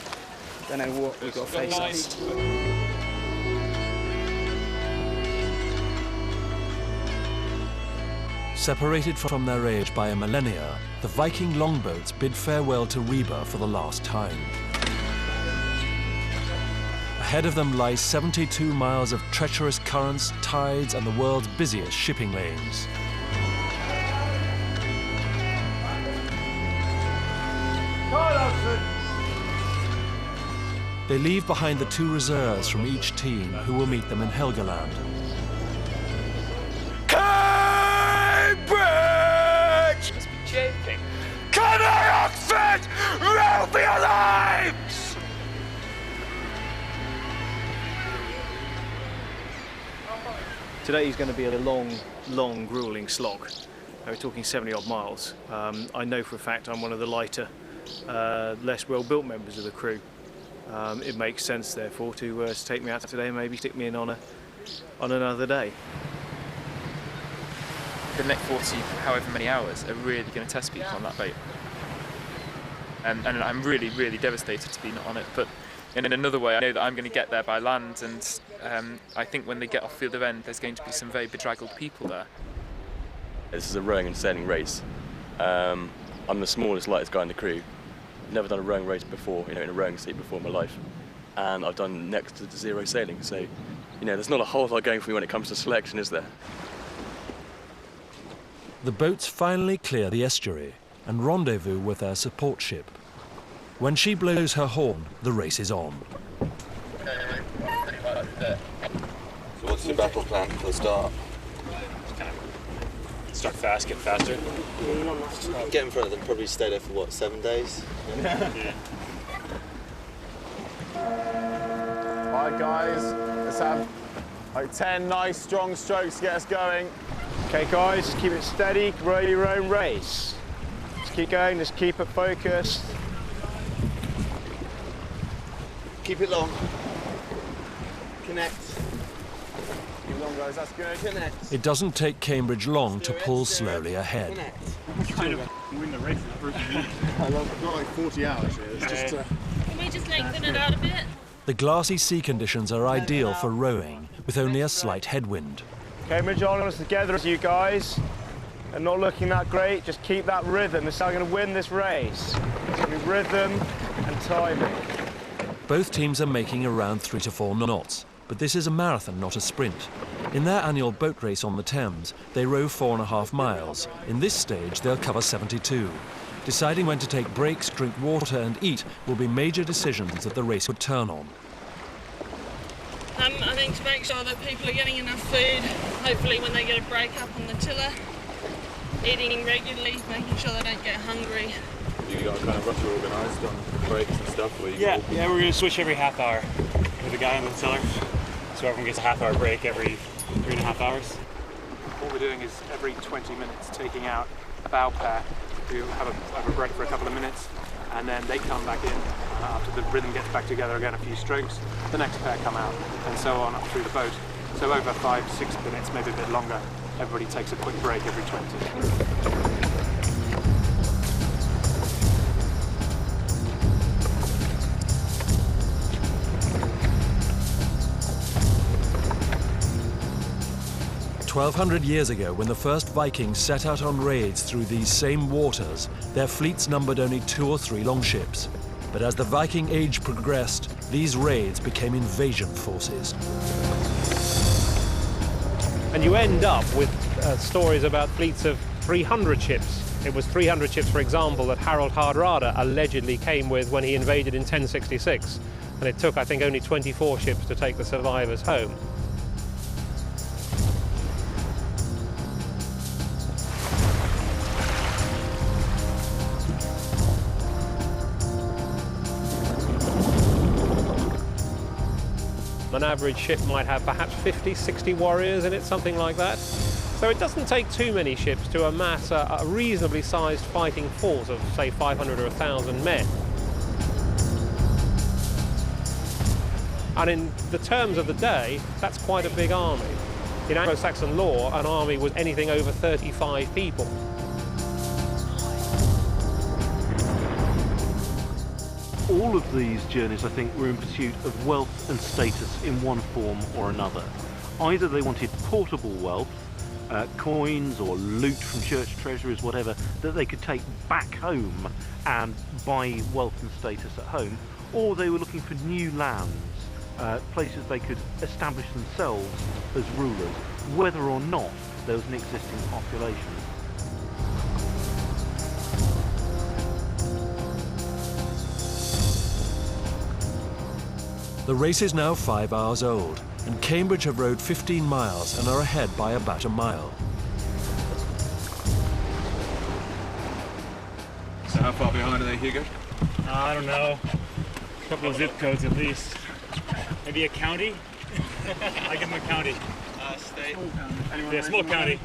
Don't know what we've got to face next. Separated from their age by a millennia, the Viking longboats bid farewell to Reba for the last time. Ahead of them lie 72 miles of treacherous currents, tides, and the world's busiest shipping lanes. They leave behind the 2 reserves from each team who will meet them in Helgoland. Cambridge! Must be joking. Can I Oxford row for your lives? Today is going to be a long, gruelling slog. We're talking 70 odd miles. I know for a fact I'm one of the lighter, less well-built members of the crew. It makes sense, therefore, to take me out today and maybe stick me in on another day. The next 40, however many hours, are really going to test people on that boat. And I'm really, really devastated to be not on it. But in another way, I know that I'm going to get there by land, and I think when they get off field of end, there's going to be some very bedraggled people there. This is a rowing and sailing race. I'm the smallest, lightest guy in the crew. Never done a rowing race before, in a rowing seat before in my life. And I've done next to zero sailing, so, there's not a whole lot going for me when it comes to selection, is there? The boats finally clear the estuary and rendezvous with their support ship. When she blows her horn, the race is on. So what's your battle plan for the start? Start fast, get faster. Get in front of them, probably stay there for what, 7 days? Yeah. Alright guys, let's have like 10 nice strong strokes to get us going. Okay guys, just keep it steady, row your own race. Just keep going, just keep it focused. Keep it long. Connect. Keep it long guys, that's good. Connect. It doesn't take Cambridge long to pull slowly ahead. Kind of win the race. I've got like 40 hours here. It's just, Can we just lengthen it out a bit? The glassy sea conditions are ideal for rowing, with only a slight headwind. Cambridge on us together as you guys. And not looking that great, just keep that rhythm. This is how we're going to win this race. It's going to be rhythm and timing. Both teams are making around 3 to 4 knots, but this is a marathon, not a sprint. In their annual boat race on the Thames, they row 4.5 miles. In this stage, they'll cover 72. Deciding when to take breaks, drink water and eat will be major decisions that the race would turn on. I think to make sure that people are getting enough food, hopefully when they get a break up on the tiller, eating regularly, making sure they don't get hungry. you got kind of roughly organised on breaks and stuff? Or Yeah, we're going to switch every half hour with a guy on the tiller. So everyone gets a half-hour break every 3.5 hours. What we're doing is every 20 minutes taking out a bow pair to have a break for a couple of minutes, and then they come back in after the rhythm gets back together again, a few strokes, the next pair come out, and so on up through the boat. So over 5-6 minutes, maybe a bit longer, everybody takes a quick break every 20. 1,200 years ago, when the first Vikings set out on raids through these same waters, their fleets numbered only 2 or 3 longships. But as the Viking Age progressed, these raids became invasion forces. And you end up with stories about fleets of 300 ships. It was 300 ships, for example, that Harald Hardrada allegedly came with when he invaded in 1066. And it took, I think, only 24 ships to take the survivors home. An average ship might have perhaps 50, 60 warriors in it, something like that. So it doesn't take too many ships to amass a reasonably sized fighting force of, say, 500 or 1,000 men. And in the terms of the day, that's quite a big army. In Anglo-Saxon law, an army was anything over 35 people. All of these journeys, I think, were in pursuit of wealth and status in one form or another. Either they wanted portable wealth, coins or loot from church treasuries, whatever, that they could take back home and buy wealth and status at home, or they were looking for new lands, places they could establish themselves as rulers, whether or not there was an existing population. The race is now 5 hours old, and Cambridge have rowed 15 miles and are ahead by about a mile. So how far behind are they, Hugo? I don't know. A couple of zip codes at least. Maybe a county? I give them a county. State. Yeah, small county,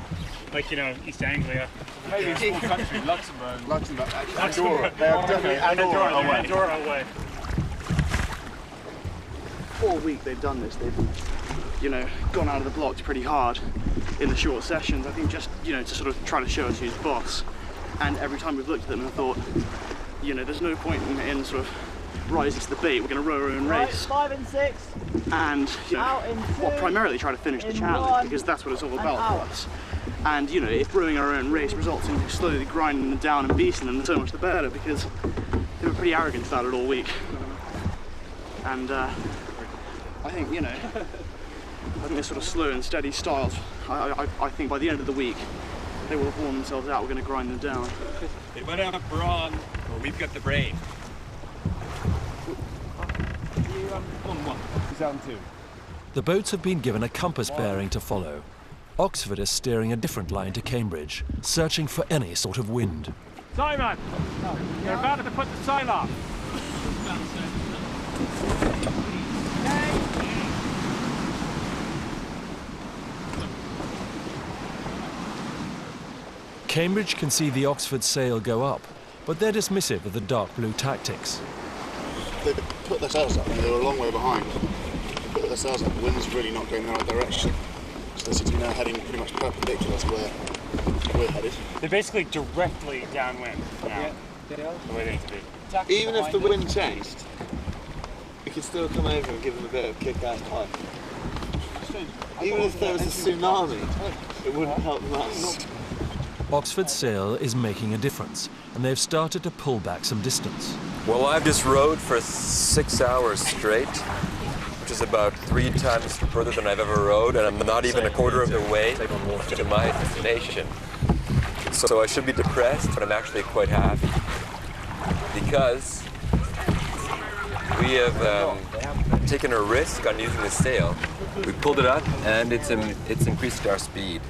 like, you know, East Anglia. Maybe a small country, Luxembourg. Luxembourg. Andorra. They are definitely Andorra away. Andorra away. All week they've done this. They've, you know, gone out of the blocks pretty hard in the short sessions. I think just, you know, to sort of try to show us who's boss. And every time we've looked at them and thought, you know, there's no point in sort of rising to the bait. We're going to row our own race. 5 and 6. And, you know, well, primarily try to finish the challenge, because that's what it's all about for us. And, you know, if rowing our own race results in slowly grinding them down and beasting them, then so much the better, because they were pretty arrogant about it all week. And I think, you know, I think this sort of slow and steady style, I think by the end of the week, they will have worn themselves out. We're going to grind them down. They might have a brawn, or we've got the brain. He's down 2. The boats have been given a compass bearing to follow. Oxford is steering a different line to Cambridge, searching for any sort of wind. Simon! You're about to put the sail off. Cambridge can see the Oxford sail go up, but they're dismissive of the dark blue tactics. They put their sails up and they were a long way behind. They put their sails up, the wind's really not going in the right direction. So they seem to be now heading pretty much perpendicular to where we're headed. They're basically directly downwind now. The way they need to be. Even if the wind changed, we could still come over and give them a bit of kick out time. Even if there was a tsunami, it wouldn't help us. Oxford's sail is making a difference, and they've started to pull back some distance. Well, I've just rowed for 6 hours straight, which is about 3 times further than I've ever rowed, and I'm not even a quarter of the way to my destination. So I should be depressed, but I'm actually quite happy, because we have taken a risk on using the sail. We pulled it up, and it's increased our speed.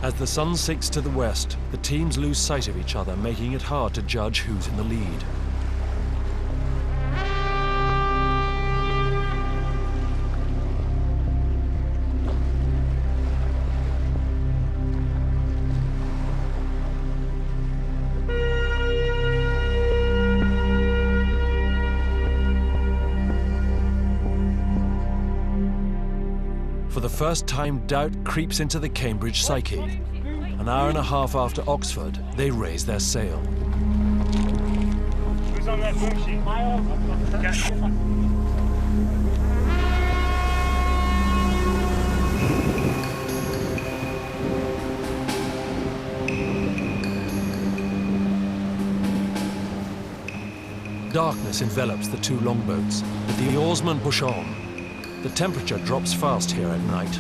As the sun sinks to the west, the teams lose sight of each other, making it hard to judge who's in the lead. For the first time, doubt creeps into the Cambridge psyche. An hour and a half after Oxford, they raise their sail. Who's on that boom sheet? Darkness envelops the 2 longboats, but the oarsmen push on. The temperature drops fast here at night.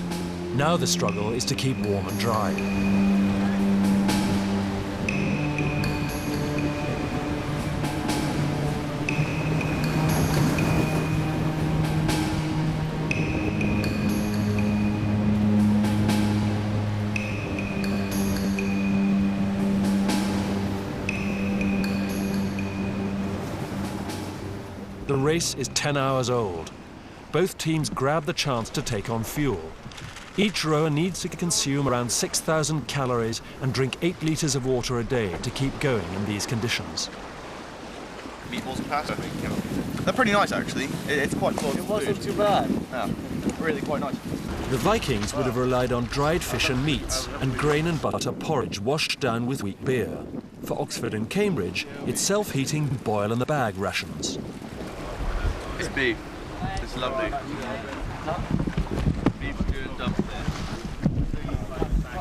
Now the struggle is to keep warm and dry. The race is 10 hours old. Both teams grab the chance to take on fuel. Each rower needs to consume around 6,000 calories and drink 8 litres of water a day to keep going in these conditions. Meatballs and pasta. They're pretty nice, actually. It's quite good. It wasn't too bad. Yeah, really quite nice. The Vikings would have relied on dried fish and meats and grain and butter porridge washed down with wheat beer. For Oxford and Cambridge, it's self-heating boil-in-the-bag rations. It's beef. It's lovely. Beef stew and dumpster.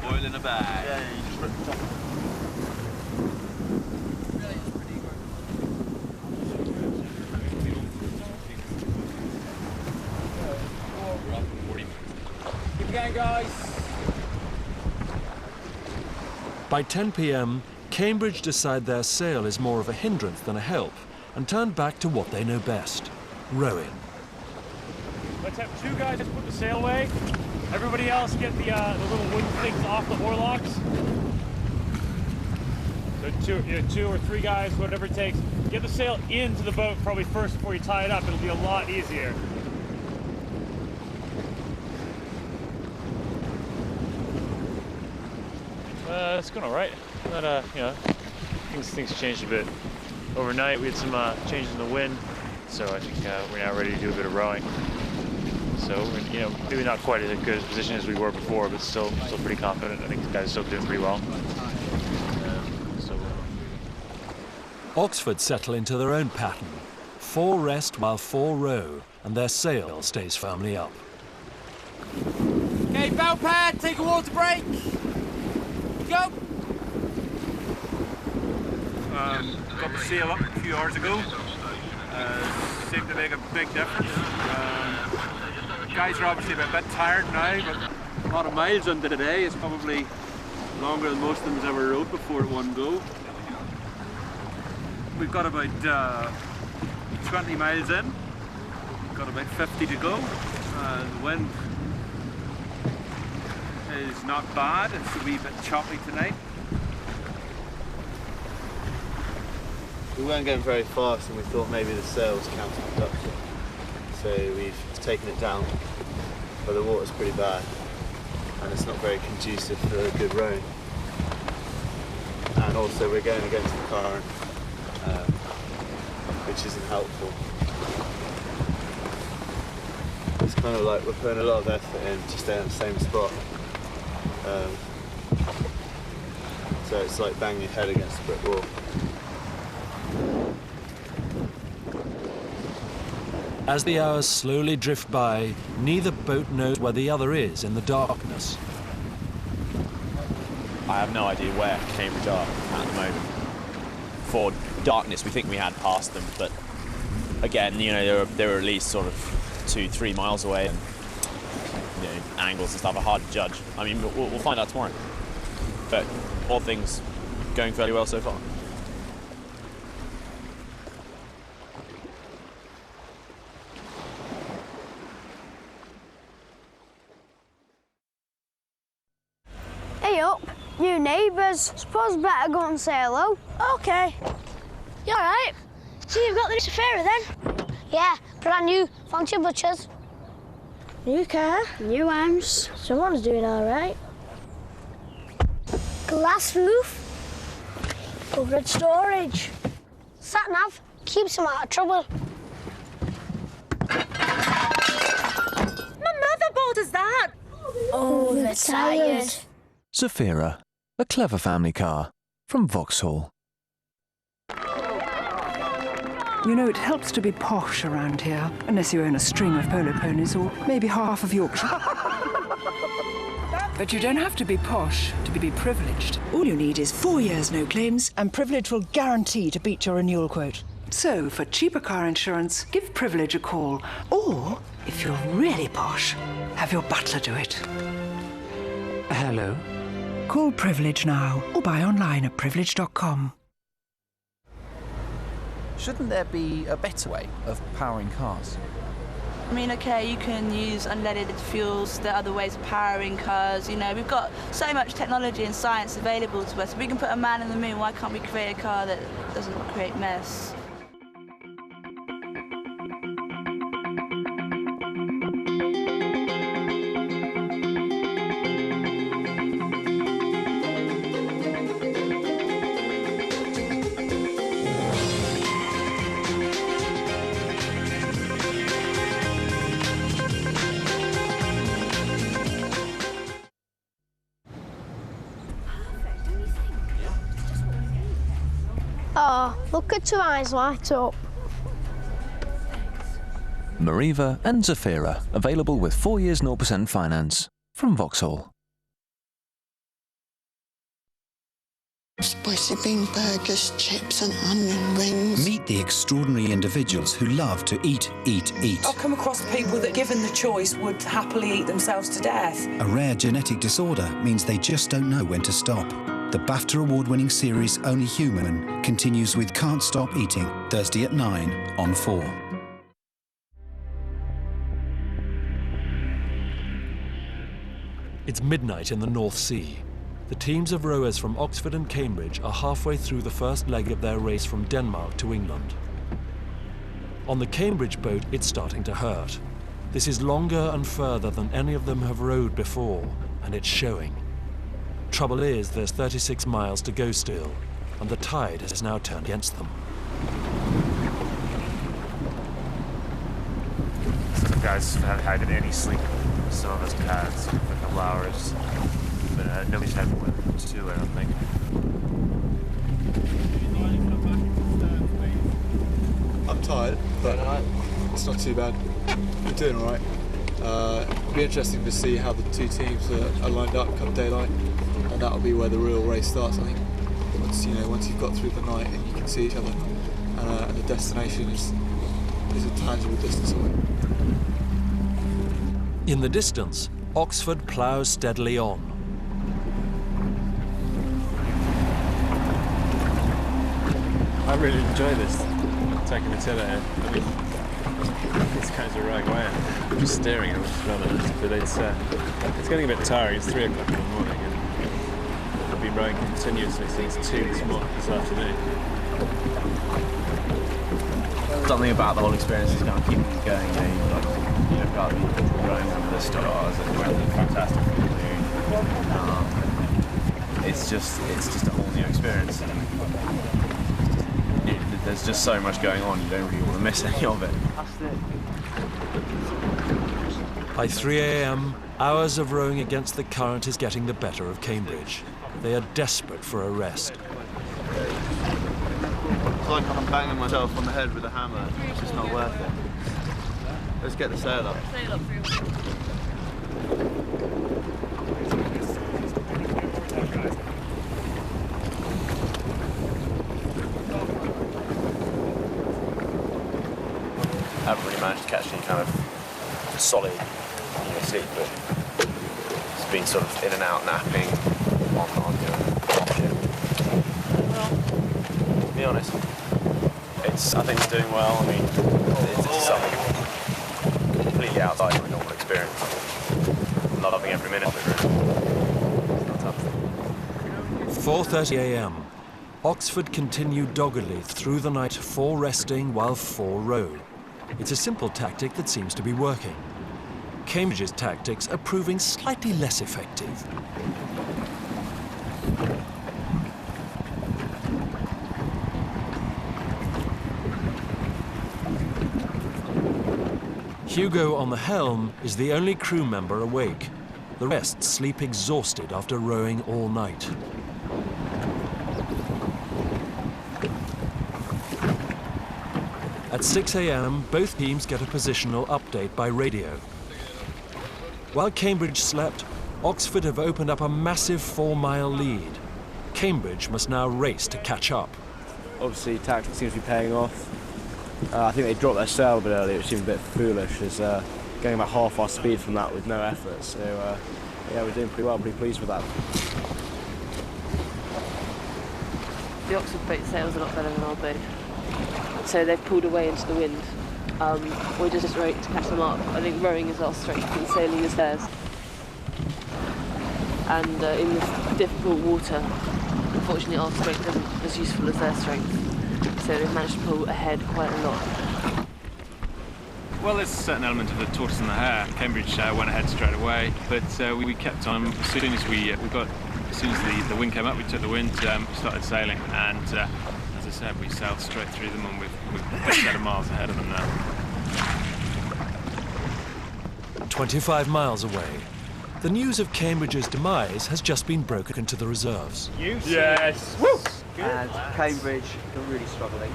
Boil in a bag. Yeah, you just rip the top. Keep going, guys. By 10 p.m., Cambridge decide their sail is more of a hindrance than a help and turn back to what they know best, rowing. Let's have 2 guys just put the sail away. Everybody else get the little wooden things off the oarlocks. So two or three guys, whatever it takes, get the sail into the boat probably first before you tie it up. It'll be a lot easier. It's going all right. But you know, things changed a bit overnight. We had some changes in the wind, so I think we're now ready to do a bit of rowing. So you know, maybe not quite as good a position as we were before, but still pretty confident. I think the guys are still doing pretty well. Oxford settle into their own pattern. 4 rest while 4 row, and their sail stays firmly up. Okay, bow pad, take a water break. Go. Got the sail up a few hours ago. Seemed to make a big difference. Guys are obviously a bit tired now, but a lot of miles into today. It's probably longer than most of them's ever rowed before at one go. We've got about 20 miles in. We've got about 50 to go. The wind is not bad. It's a wee bit choppy tonight. We weren't going very fast and we thought maybe the sail was counterproductive. So we've taken it down, but the water's pretty bad and it's not very conducive for good rowing. And also we're going against the current, which isn't helpful. It's kind of like we're putting a lot of effort in to stay on the same spot. So it's like banging your head against a brick wall. As the hours slowly drift by, neither boat knows where the other is in the darkness. I have no idea where Cambridge are at the moment. For darkness, we think we had passed them, but again, you know, they were at least sort of 2-3 miles away, and you know, angles and stuff are hard to judge. I mean, we'll find out tomorrow. But all things going fairly well so far. Hey up, you neighbours. Suppose better go and say hello. Okay. You alright? So you've got the new Zafira then? Yeah, brand new. Thanks your butchers. New car, new arms. Someone's doing alright. Glass roof. Covered storage. Sat nav keeps them out of trouble. My mother bought us that. Overtired. Zafira, a clever family car from Vauxhall. You know, it helps to be posh around here, unless you own a string of polo ponies or maybe half of Yorkshire. But you don't have to be posh to be privileged. All you need is 4 years no claims, and Privilege will guarantee to beat your renewal quote. So, for cheaper car insurance, give Privilege a call. Or, if you're really posh, have your butler do it. Hello? Call Privilege now, or buy online at privilege.com. Shouldn't there be a better way of powering cars? I mean, okay, you can use unleaded fuels, there are other ways of powering cars, you know, we've got so much technology and science available to us. If we can put a man in the moon, why can't we create a car that doesn't create mess? Oh, look at your eyes light up. Mariva and Zafira, available with 4 years 0% finance from Vauxhall. Spicy bean burgers, chips and onion rings. Meet the extraordinary individuals who love to eat, eat, eat. I've come across people that, given the choice, would happily eat themselves to death. A rare genetic disorder means they just don't know when to stop. The BAFTA award-winning series Only Human continues with Can't Stop Eating, Thursday at 9 on 4. It's midnight in the North Sea. The teams of rowers from Oxford and Cambridge are halfway through the first leg of their race from Denmark to England. On the Cambridge boat, it's starting to hurt. This is longer and further than any of them have rowed before, and it's showing. Trouble is, there's 36 miles to go still, and the tide has now turned against them. Some guys haven't had any sleep. Some of us have had for a couple hours, but nobody's had more than 2, I don't think. I'm tired, but it's not too bad. We're doing all right. It'll be interesting to see how the two teams are lined up come daylight, and that'll be where the real race starts, I think. Once you've got through the night and you can see each other, and the destination is a tangible distance away. In the distance, Oxford ploughs steadily on. I really enjoy this, taking the tiller here. I mean, these guys are rowing away and just staring at us rather, but it's getting a bit tiring. It's 3 o'clock in the morning and I've been rowing continuously since 2 this afternoon. Something about the whole experience is kind of keeping you going. You've got rowing under the stars and fantastic afternoon. It's just a whole new experience. And there's just so much going on, you don't really want to miss any of it. By 3 a.m., hours of rowing against the current is getting the better of Cambridge. They are desperate for a rest. It's like I'm banging myself on the head with a hammer. It's just not worth it. Let's get the sail up. I haven't really managed to catch any kind of solid sleep, but it's been sort of in and out napping on to be honest, I think it's doing well. I mean, it's something completely outside of my normal experience. I'm loving every minute of it, really. 4:30 a.m. Oxford continue doggedly through the night, 4 resting while 4 row. It's a simple tactic that seems to be working. Cambridge's tactics are proving slightly less effective. Hugo on the helm is the only crew member awake. The rest sleep exhausted after rowing all night. At 6 a.m., both teams get a positional update by radio. While Cambridge slept, Oxford have opened up a massive 4-mile lead. Cambridge must now race to catch up. Obviously, tactics seems to be paying off. I think they dropped their sail a bit earlier, which seemed a bit foolish, as going about half our speed from that with no effort. So, yeah, we're doing pretty well, pretty pleased with that. The Oxford boat sails a lot better than our boat. So they've pulled away into the wind. We're just rowing to catch them up. I think rowing is our strength and sailing is theirs. And in this difficult water, unfortunately our strength isn't as useful as their strength. So they've managed to pull ahead quite a lot. Well, there's a certain element of the tortoise and the hare. Cambridge went ahead straight away, but we kept on. As soon as the wind came up, we took the wind, we started sailing, and as I said, we sailed straight through them, and we're a set of miles ahead of them now. 25 miles away, the news of Cambridge's demise has just been broken to the reserves. Yes! Woo! And Cambridge are really struggling.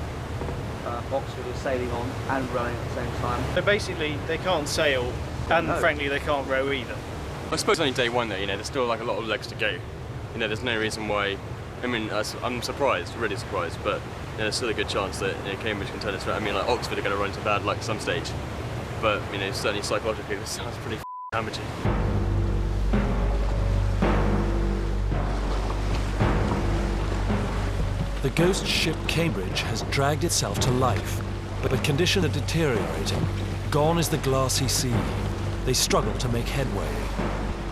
Oxford are sailing on and rowing at the same time. So basically, they can't sail, and frankly, they can't row either. I suppose only day one, though. There's still like a lot of legs to go. There's no reason why. I mean, I'm surprised, really surprised, but there's still a good chance that Cambridge can turn this around. I mean, like Oxford are going to run into bad luck at some stage, but certainly psychologically, this sounds pretty damaging. The ghost ship Cambridge has dragged itself to life, but conditions are deteriorating. Gone is the glassy sea. They struggle to make headway.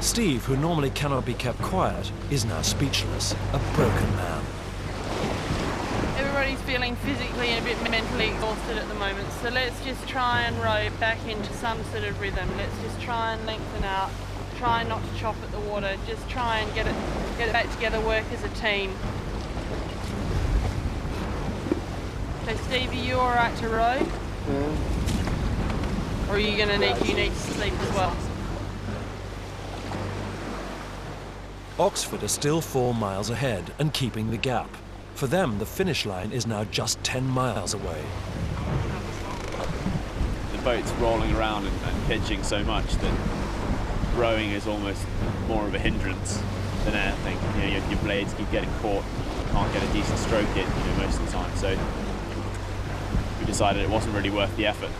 Steve, who normally cannot be kept quiet, is now speechless, a broken man. Everybody's feeling physically and a bit mentally exhausted at the moment, so let's just try and row back into some sort of rhythm. Let's just try and lengthen out, try not to chop at the water, just try and get it back together, work as a team. Okay, Steve, are you all right to row? Or are you going to need to sleep as well? Oxford are still 4 miles ahead and keeping the gap. For them, the finish line is now just 10 miles away. The boat's rolling around and pitching so much that rowing is almost more of a hindrance than anything. You know, your blades keep getting caught, you can't get a decent stroke in, most of the time. So we decided it wasn't really worth the effort.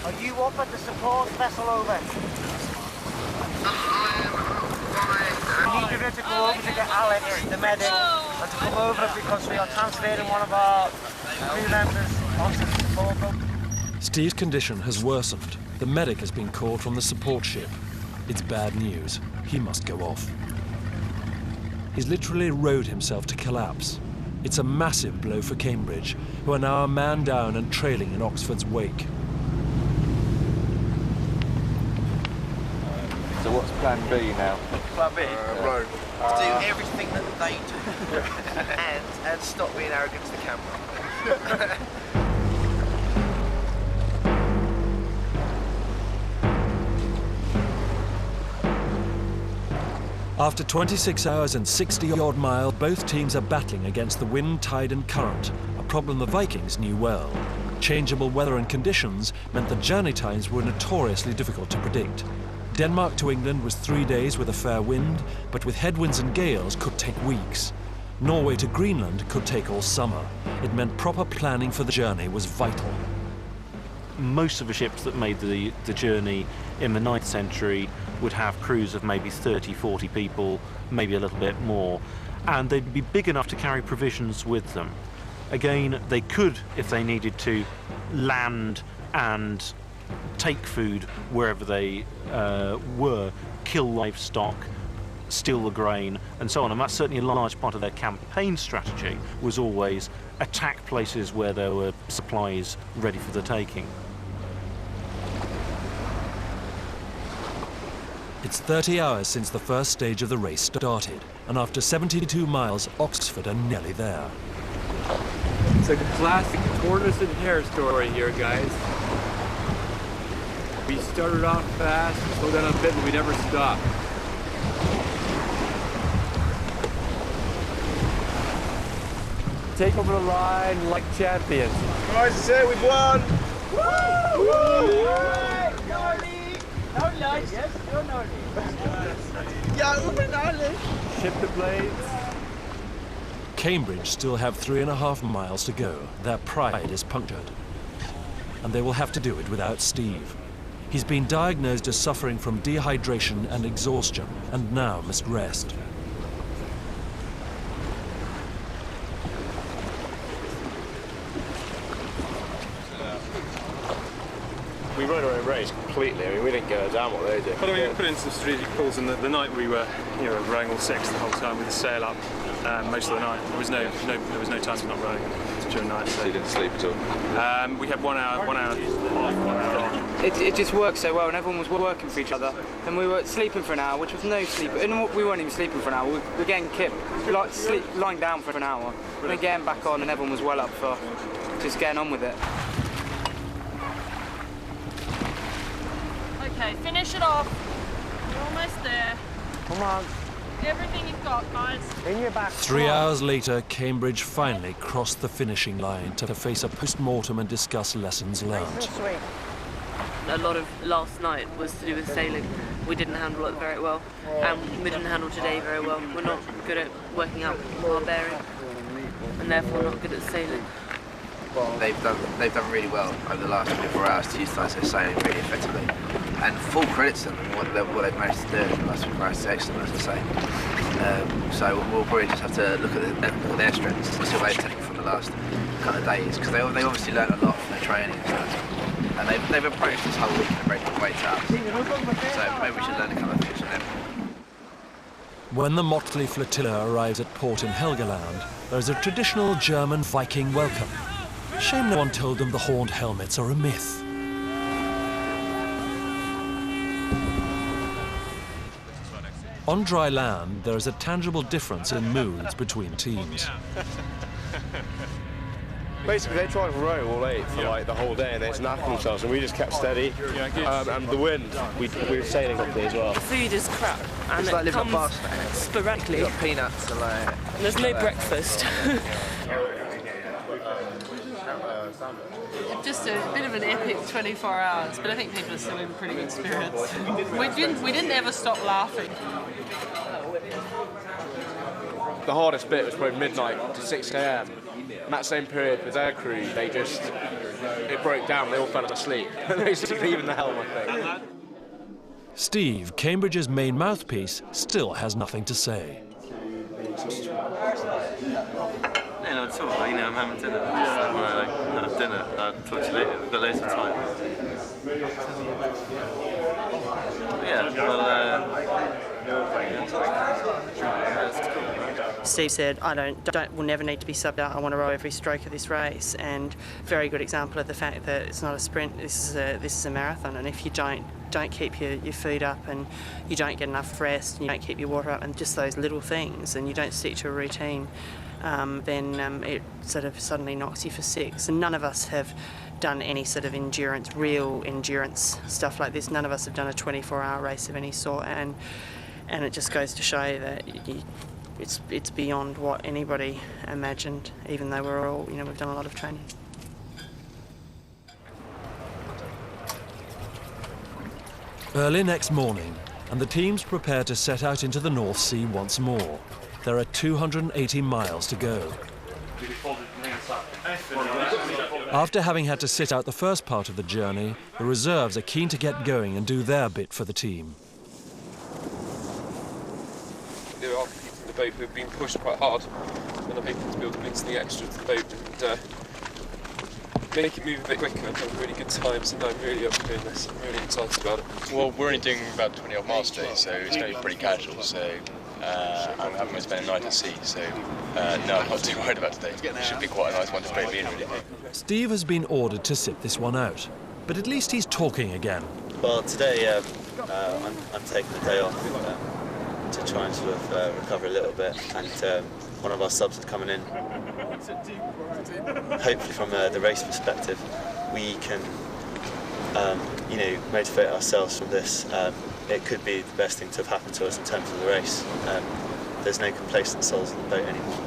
Are you up at the support vessel over? We need you to go over to get Alex, the medic, and to come over because we are transferring one of our crew members onto the support boat. Steve's condition has worsened. The medic has been called from the support ship. It's bad news. He must go off. He's literally rowed himself to collapse. It's a massive blow for Cambridge, who are now a man down and trailing in Oxford's wake. So what's plan B now? Plan B? Row. Do everything that they do and stop being arrogant to the camera. After 26 hours and 60-odd miles, both teams are battling against the wind, tide and current, a problem the Vikings knew well. Changeable weather and conditions meant the journey times were notoriously difficult to predict. Denmark to England was 3 days with a fair wind, but with headwinds and gales could take weeks. Norway to Greenland could take all summer. It meant proper planning for the journey was vital. Most of the ships that made the journey in the 9th century would have crews of maybe 30, 40 people, maybe a little bit more, and they'd be big enough to carry provisions with them. Again, they could, if they needed to, land and take food wherever they were, kill livestock, steal the grain, and so on. And that's certainly a large part of their campaign strategy, was always attack places where there were supplies ready for the taking. It's 30 hours since the first stage of the race started, and after 72 miles, Oxford are nearly there. It's a classic tortoise and hare story here, guys. We started off fast, slowed down a bit, but we never stopped. Take over the line like champions. Guys, I say we've won! Woo! Woo! Yes, you're Nordic. Yeah, Ship the blades. Cambridge still have 3.5 miles to go. Their pride is punctured. And they will have to do it without Steve. He's been diagnosed as suffering from dehydration and exhaustion, and now must rest. We rode our own race completely. I mean, we didn't go down what they did. But I mean, we put in some strategic calls, and the night we were, rowing all six the whole time with the sail up most of the night. There was no time to not rowing during the night. So you didn't sleep at all? We had 1 hour, 1 hour off, 1 hour on. It just worked so well, and everyone was working for each other. And we were sleeping for an hour, which was no sleep. And we weren't even sleeping for an hour. We were getting kipped, lying down for an hour, and then getting back on, and everyone was well up for just getting on with it. Okay, finish it off. You're almost there. Come on. Everything you've got, guys. In your back. 3 hours later, Cambridge finally crossed the finishing line to face a post-mortem and discuss lessons learned. A lot of last night was to do with sailing. We didn't handle it very well, and we didn't handle today very well. We're not good at working out our bearing, and therefore not good at sailing. They've done really well over the last 24 hours to utilise their sailing really effectively. And full credit to them and what they've managed to do in the last 24 hours is excellent, as I say. So we'll probably just have to look at their strengths and see what they've taken from the last couple of days, because they obviously learned a lot from their training and stuff. And they've approached this whole week of breaking weights out. So maybe we should learn a couple of things from them. When the motley flotilla arrives at port in Helgeland, there is a traditional German Viking welcome. Shame no one told them the horned helmets are a myth. On dry land, there is a tangible difference in moods between teams. Basically, they tried to row all eight for like the whole day, and they just knackered themselves, and we just kept steady. And the wind, we were sailing up there as well. The food is crap, and It's it like living comes on fast. sporadically. You've got peanuts and like... And there's no breakfast. Just a bit of an epic 24 hours, but I think people are still in pretty good spirits. We didn't ever stop laughing. The hardest bit was probably midnight to 6 a.m. In that same period with their crew, it broke down, they all fell asleep. Basically, even the helm, I think. Steve, Cambridge's main mouthpiece, still has nothing to say. Yeah, no, it's all right. I'm having dinner. So when I have dinner, I'll talk to you later. We've got loads of time. Yeah, Steve said, will never need to be subbed out. I want to row every stroke of this race, and very good example of the fact that it's not a sprint. This is a marathon, and if you don't keep your food up, and you don't get enough rest, and you don't keep your water up, and just those little things, and you don't stick to a routine, then it sort of suddenly knocks you for six. And none of us have done any sort of real endurance stuff like this. None of us have done a 24-hour race of any sort, and it just goes to show that it's beyond what anybody imagined, even though we're all, we've done a lot of training. Early next morning, and the teams prepare to set out into the North Sea once more. There are 280 miles to go. After having had to sit out the first part of the journey, the reserves are keen to get going and do their bit for the team. There are people in the boat who have been pushed quite hard, and I'm hoping to build them into the extra to the boat and make it move a bit quicker and have really good times, and I'm really up for doing this. I'm really excited about it. Well, we're only doing about 20 odd miles today, so it's going to be pretty casual, so I'm having to spend a night at sea, so no, I'm not too worried about today. It should be quite a nice one to break me in, really. Steve has been ordered to sit this one out, but at least he's talking again. Well, today I'm taking the day off to try and sort of recover a little bit, and one of our subs is coming in. Hopefully from the race perspective, we can motivate ourselves from this. It could be the best thing to have happened to us in terms of the race. There's no complacent souls in the boat anymore.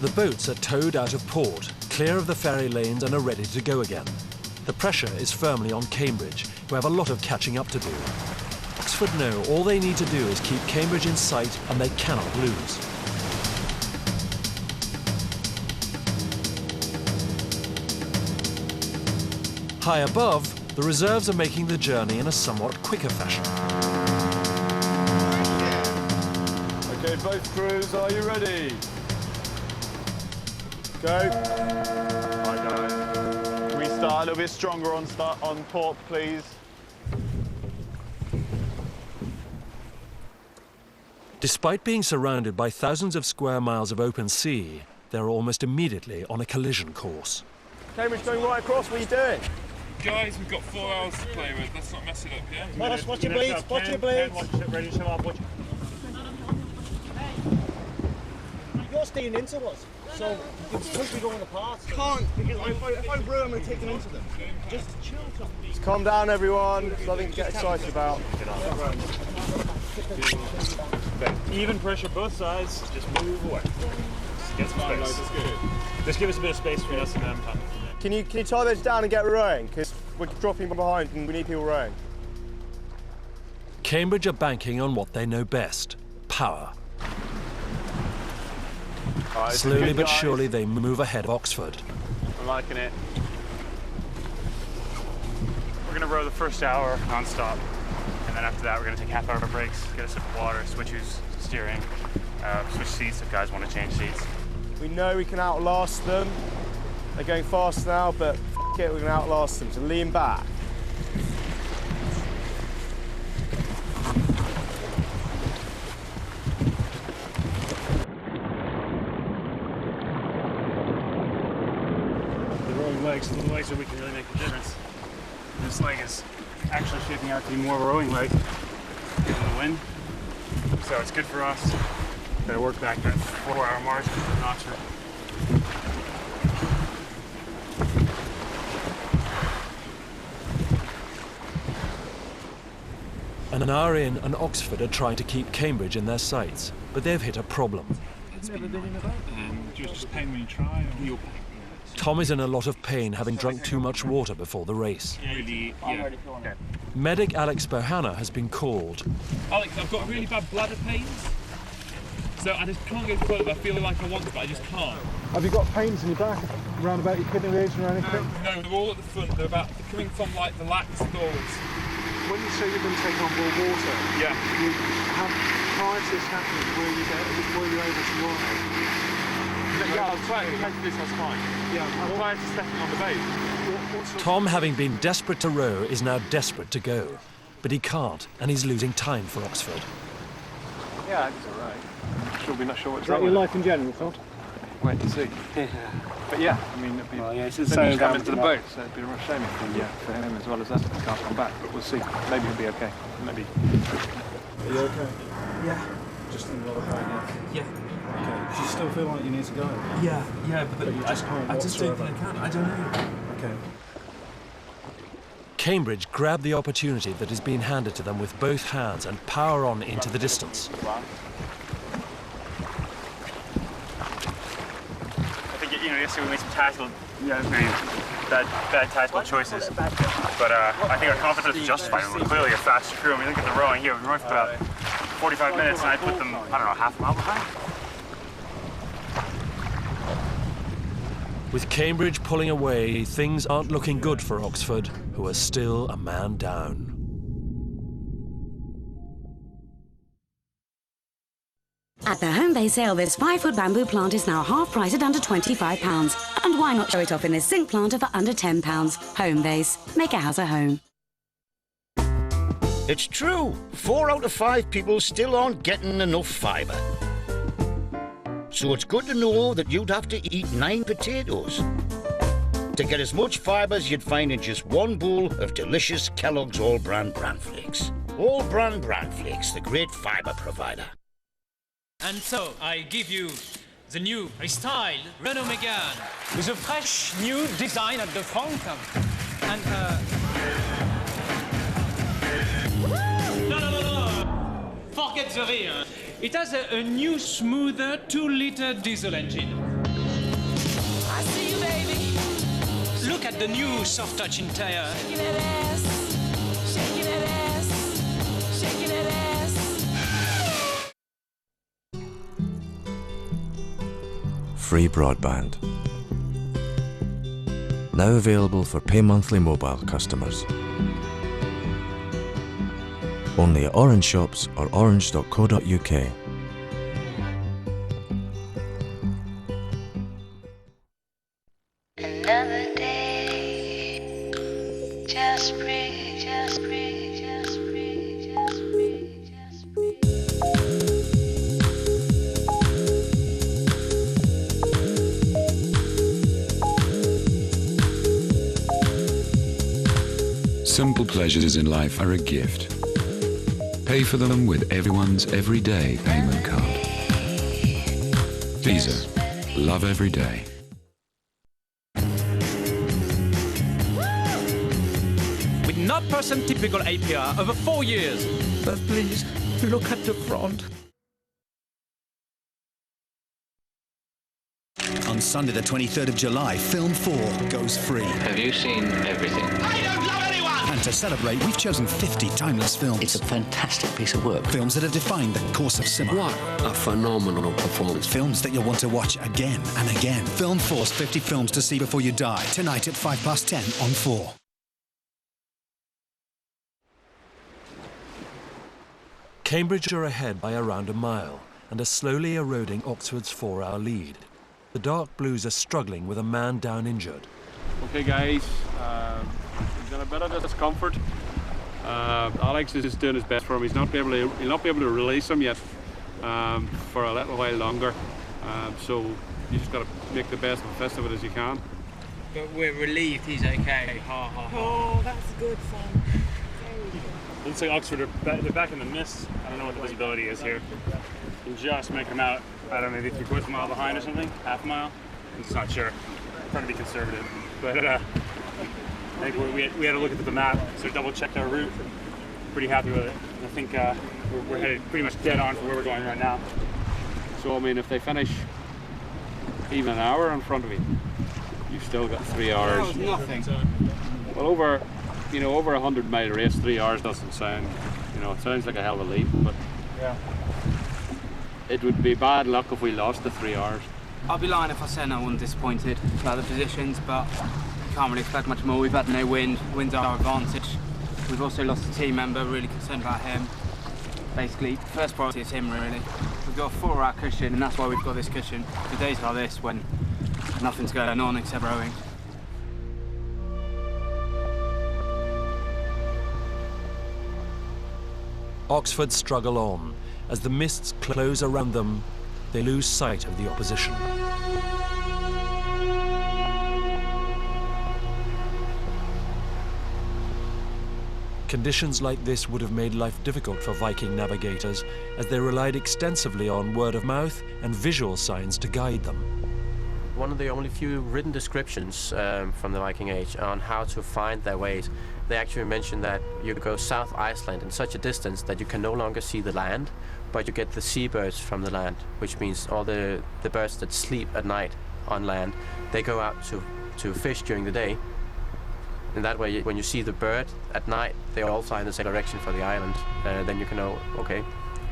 The boats are towed out of port, clear of the ferry lanes, and are ready to go again. The pressure is firmly on Cambridge, who have a lot of catching up to do. Oxford know all they need to do is keep Cambridge in sight, and they cannot lose. High above, the reserves are making the journey in a somewhat quicker fashion. Okay, both crews, are you ready? Go. Right, guys. Can we start a little bit stronger on port, please? Despite being surrounded by thousands of square miles of open sea, they're almost immediately on a collision course. Cambridge going right across, what are you doing? Guys, we've got 4 hours to play with. Let's not mess it up, yeah? Watch your bleeds, watch your bleeds. Ready to show up, watch. You're staying into us, so it's supposed to be going apart. Can't, because if I row, I'm going to take them into them. Just chill. Just calm down, everyone. There's nothing to get excited about. Even pressure both sides. Just move away. Just get some space. Just give us a bit of space for us and them. Can you tie those down and get rowing? Because we're dropping behind and we need people rowing. Cambridge are banking on what they know best, power. Right, slowly but surely they move ahead of Oxford. I'm liking it. We're going to row the first hour non-stop, and then after that we're going to take half-hour breaks, get a sip of water, switch who's steering, switch seats if guys want to change seats. We know we can outlast them. They're going fast now, but f it, we're going to outlast them, so lean back. The rowing legs are the legs where we can really make a difference. This leg is actually shaping out to be more of a rowing leg given the wind. So it's good for us. Gotta work back that 4-hour march from Oxford. An hour in and Oxford are trying to keep Cambridge in their sights, but they've hit a problem. It's never been in a boat. Just pain when you try. Or... Tom is in a lot of pain, having drunk too much water before the race. Really, yeah. Okay. Medic Alex Bohanna has been called. Alex, I've got really bad bladder pains, so I just can't go to the toilet. I feel like I want to, but I just can't. Have you got pains in your back, around about your kidney region or anything? No, they're all at the front. They're coming from like the lats doors. When you say you've been taking on board water, yeah. Prior to this happening, were you able to ride? Yeah, I'll try to take this, that's fine. Yeah, I'm prior to stepping on the boat. Tom, having been desperate to row, is now desperate to go. But he can't, and he's losing time for Oxford. Yeah, it's all right. Sure, we're not sure what's Is that your life in general, Phil? Wait and see. But yeah, I mean, it'd be he's coming to the boat, so it'd be a real shame for him as well as us. He can't come back, but we'll see. Maybe he'll be okay. Maybe. Are you okay? Yeah. Just in the other boat, Yeah. Okay. Do you still feel like you need to go? Yeah, but you just can't I just don't think I can. I don't know. Okay. Cambridge grab the opportunity that has been handed to them with both hands and power on into the distance. Yesterday we made some tactical, bad tactical choices. But I think our confidence is justified. We're clearly a faster crew. I mean, look at the rowing here. We rowed for about 45 minutes, and I put them, I don't know, half a mile behind. With Cambridge pulling away, things aren't looking good for Oxford, who are still a man down. At the home base sale, this 5-foot bamboo plant is now half price at under £25. And why not show it off in this zinc planter for under £10? Home base. Make a house a home. It's true. 4 out of 5 people still aren't getting enough fibre. So it's good to know that you'd have to eat 9 potatoes to get as much fibre as you'd find in just one bowl of delicious Kellogg's All-Brand Bran Flakes. All-Brand Bran Flakes, the great fibre provider. And so, I give you the new restyled Renault Megane with a fresh new design at the front. And, No. Forget the rear. It has a new, smoother 2-liter diesel engine. I see you, baby. Look at the new soft touch interior. Shaking that ass. Shaking that ass. Shaking that ass. Free broadband. Now available for pay monthly mobile customers. Only at Orange shops or orange.co.uk. Another day, just breathe, just breathe, just breathe, just breathe, just breathe. Simple pleasures in life are a gift. Pay for them with everyone's everyday payment card. Visa. Love every day. With 0% typical APR over 4 years. But please, look at the front. On Sunday the 23rd of July, Film 4 goes free. Have you seen everything? I don't love anyone! And to celebrate, we've chosen 50 timeless films. It's a fantastic piece of work. Films that have defined the course of cinema. What a phenomenal performance. Films that you'll want to watch again and again. Film 4's 50 films to see before you die. Tonight at 10:05 on 4. Cambridge are ahead by around a mile and are slowly eroding Oxford's 4-hour lead. The Dark Blues are struggling with a man down injured. Okay guys, he's in a bit of discomfort. Alex is just doing his best for him. He'll not be able to release him yet for a little while longer. So you just got to make the best of it as you can. But we're relieved he's okay. Ha, ha, ha. Oh, that's good fun. Looks like Oxford they're back in the mist. I don't know what the visibility is here. You can just make them out, I don't know, maybe 3/4 mile behind or something, half a mile. I'm just not sure. I'm trying to be conservative. But I think we had a look at the map, so double checked our route. Pretty happy with it. I think we're headed pretty much dead on for where we're going right now. So I mean, if they finish even an hour in front of you, you've still got 3 hours. That was nothing. Well, over a 100-mile race, 3 hours doesn't sound, it sounds like a hell of a leap, but yeah, it would be bad luck if we lost the 3 hours. I'll be lying if I said I wasn't disappointed about the positions, but can't really expect much more. We've had no wind. Wind's our advantage. We've also lost a team member, really concerned about him. Basically, first priority is him, really. We've got a 4-hour cushion, and that's why we've got this cushion. For days like this, when nothing's going on except rowing. Oxford struggle on. As the mists close around them, they lose sight of the opposition. Conditions like this would have made life difficult for Viking navigators, as they relied extensively on word of mouth and visual signs to guide them. One of the only few written descriptions from the Viking Age on how to find their ways, they actually mentioned that you go South Iceland in such a distance that you can no longer see the land, but you get the seabirds from the land, which means all the birds that sleep at night on land, they go out to fish during the day. And that way, when you see the bird at night, they all fly in the same direction for the island. Then you can know, okay,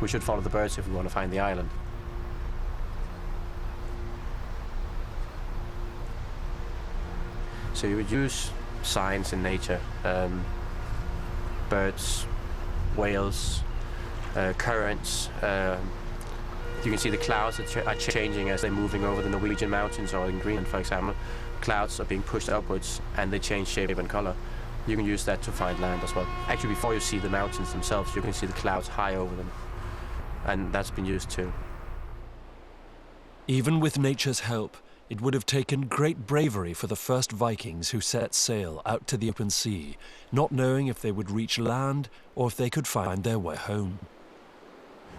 we should follow the birds if we want to find the island. So you would use signs in nature, birds, whales, currents. You can see the clouds are changing as they're moving over the Norwegian mountains, or in Greenland, for example. Clouds are being pushed upwards and they change shape and color. You can use that to find land as well. Actually, before you see the mountains themselves, you can see the clouds high over them. And that's been used too. Even with nature's help, it would have taken great bravery for the first Vikings who set sail out to the open sea, not knowing if they would reach land or if they could find their way home.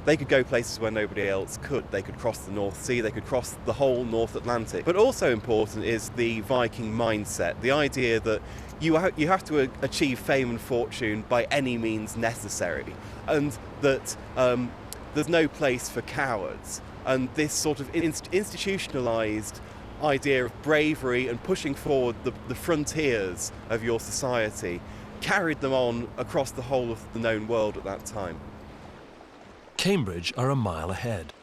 They could go places where nobody else could. They could cross the North Sea, they could cross the whole North Atlantic. But also important is the Viking mindset, the idea that you have to achieve fame and fortune by any means necessary, and that there's no place for cowards. And this sort of institutionalised idea of bravery and pushing forward the frontiers of your society carried them on across the whole of the known world at that time. Cambridge are a mile ahead.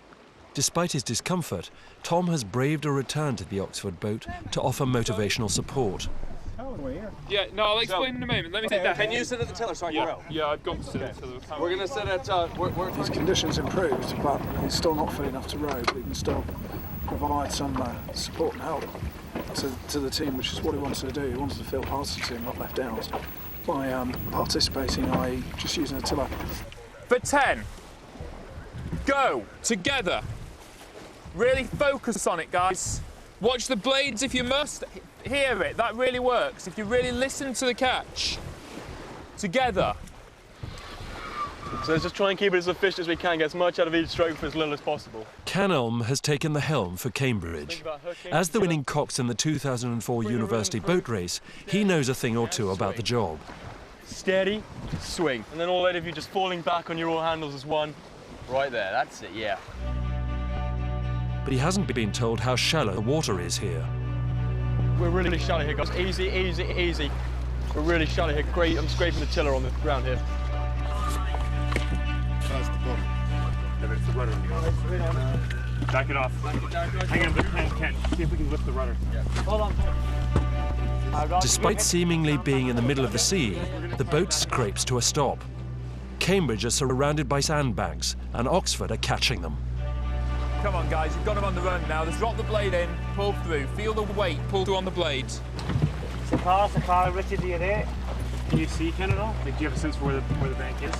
Despite his discomfort, Tom has braved a return to the Oxford boat to offer motivational support. Yeah, no, I'll explain in a moment. Let me take that. Can you sit at the tiller so I can row? Yeah, I've got to sit at the tiller. We're going to sit at... His conditions improved, but he's still not fit enough to row, but he can still provide some support and help to the team, which is what he wanted to do. He wanted to feel part of the team, not left out, by participating, i.e. just using a tiller. For 10. Go, together. Really focus on it, guys. Watch the blades if you must. Hear it, that really works. If you really listen to the catch. Together. So let's just try and keep it as efficient as we can, get as much out of each stroke for as little as possible. Canelm has taken the helm for Cambridge. As the winning cox in the 2004 university boat race, he knows a thing or two about the job. Steady, swing. And then all eight of you just falling back on your oar handles as one. Right there, that's it, yeah. But he hasn't been told how shallow the water is here. We're really shallow here, guys. Easy, easy, easy. We're really shallow here. Great, I'm scraping the tiller on the ground here. That's the bottom. No, it's the rudder on the other. Back it off. Hang on, Ken. See if we can lift the rudder. Yeah. Hold on. Despite seemingly being in the middle of the sea, the boat scrapes to a stop. Cambridge are surrounded by sandbanks, and Oxford are catching them. Come on, guys, you've got them on the run now. Just drop the blade in, pull through. Feel the weight, pull through on the blades. Car, Richard, are you there? Can you see Ken at all? Like, do you have a sense for where the bank is?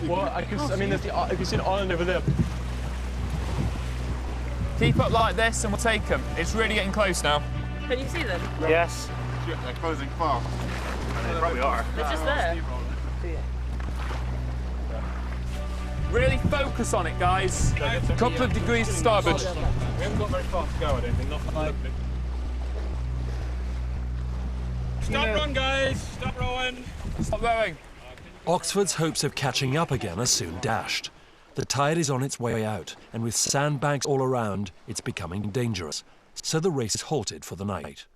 Well, I mean, there's I can see an island over there. Keep up like this and we'll take them. It's really getting close now. Can you see them? Yes. They're closing fast. They probably are. They're just there. Really focus on it, guys. A couple of degrees to starboard. We haven't got very far to go, I don't think. Stop rowing, guys! Stop rowing! Stop rowing! Oxford's hopes of catching up again are soon dashed. The tide is on its way out, and with sandbanks all around, it's becoming dangerous. So the race is halted for the night.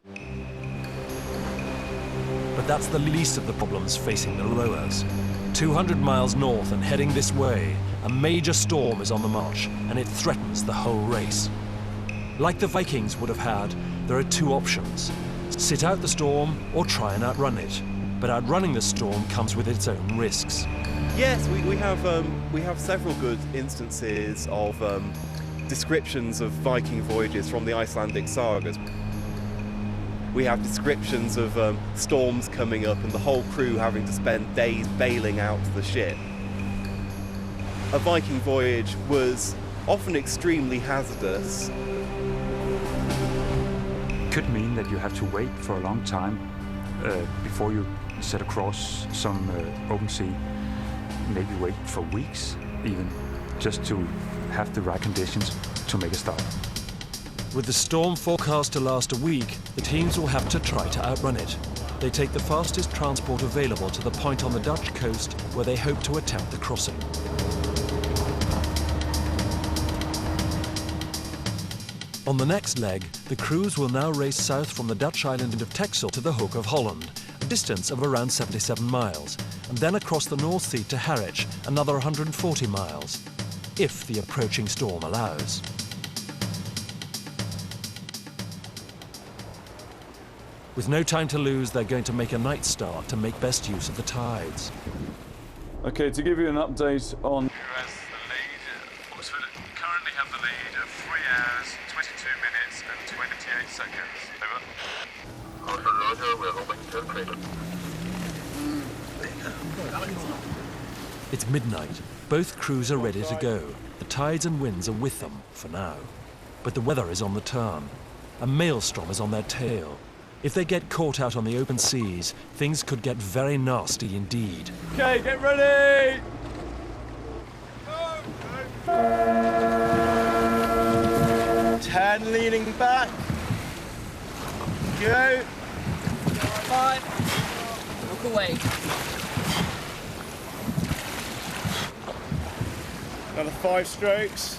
But that's the least of the problems facing the rowers. 200 miles north and heading this way, a major storm is on the march, and it threatens the whole race. Like the Vikings would have had, there are two options: sit out the storm or try and outrun it. But outrunning the storm comes with its own risks. Yes, we have several good instances of descriptions of Viking voyages from the Icelandic sagas. We have descriptions of storms coming up and the whole crew having to spend days bailing out the ship. A Viking voyage was often extremely hazardous. Could mean that you have to wait for a long time before you set across some open sea. Maybe wait for weeks even, just to have the right conditions to make a start. With the storm forecast to last a week, the teams will have to try to outrun it. They take the fastest transport available to the point on the Dutch coast where they hope to attempt the crossing. On the next leg, the crews will now race south from the Dutch island of Texel to the Hook of Holland, a distance of around 77 miles, and then across the North Sea to Harwich, another 140 miles, if the approaching storm allows. With no time to lose, they're going to make a night start to make best use of the tides. Okay, to give you an update on... US, the lead, Oxford currently have the lead of 3 hours, 22 minutes and 28 seconds. Over. Oxford, Roger, we're hoping to crater. It's midnight. Both crews are ready to go. The tides and winds are with them, for now. But the weather is on the turn. A maelstrom is on their tail. If they get caught out on the open seas, things could get very nasty indeed. Okay, get ready! 10 leaning back. Go. 5. Look away. Another 5 strokes.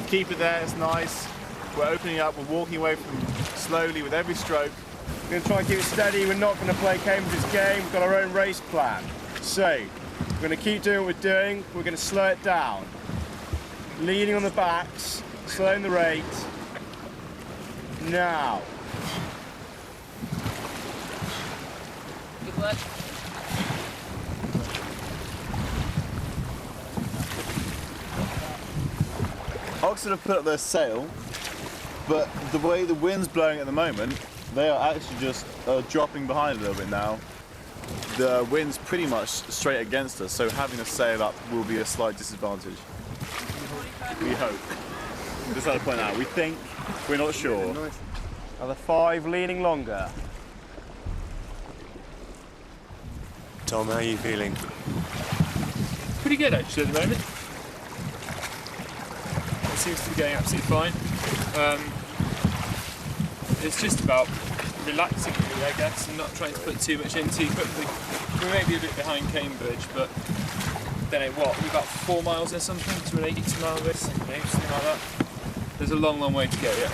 Keep it there, it's nice. We're opening up, we're walking away from slowly with every stroke. We're going to try and keep it steady. We're not going to play Cambridge's game. We've got our own race plan. So, we're going to keep doing what we're doing. We're going to slow it down. Leaning on the backs, slowing the rate. Now. Good work. Oxford have put up their sail, but the way the wind's blowing at the moment, they are actually just dropping behind a little bit now. The wind's pretty much straight against us, so having a sail up will be a slight disadvantage. We hope. Just had to point out, we think, we're not sure. Another 5 leaning longer. Tom, how are you feeling? Pretty good actually at the moment. It seems to be going absolutely fine. It's just about relaxing really, I guess, and not trying to put too much in too quickly. We may be a bit behind Cambridge, but then we're about 4 miles or something to an 82-mile race, something like that. There's a long, long way to go yet.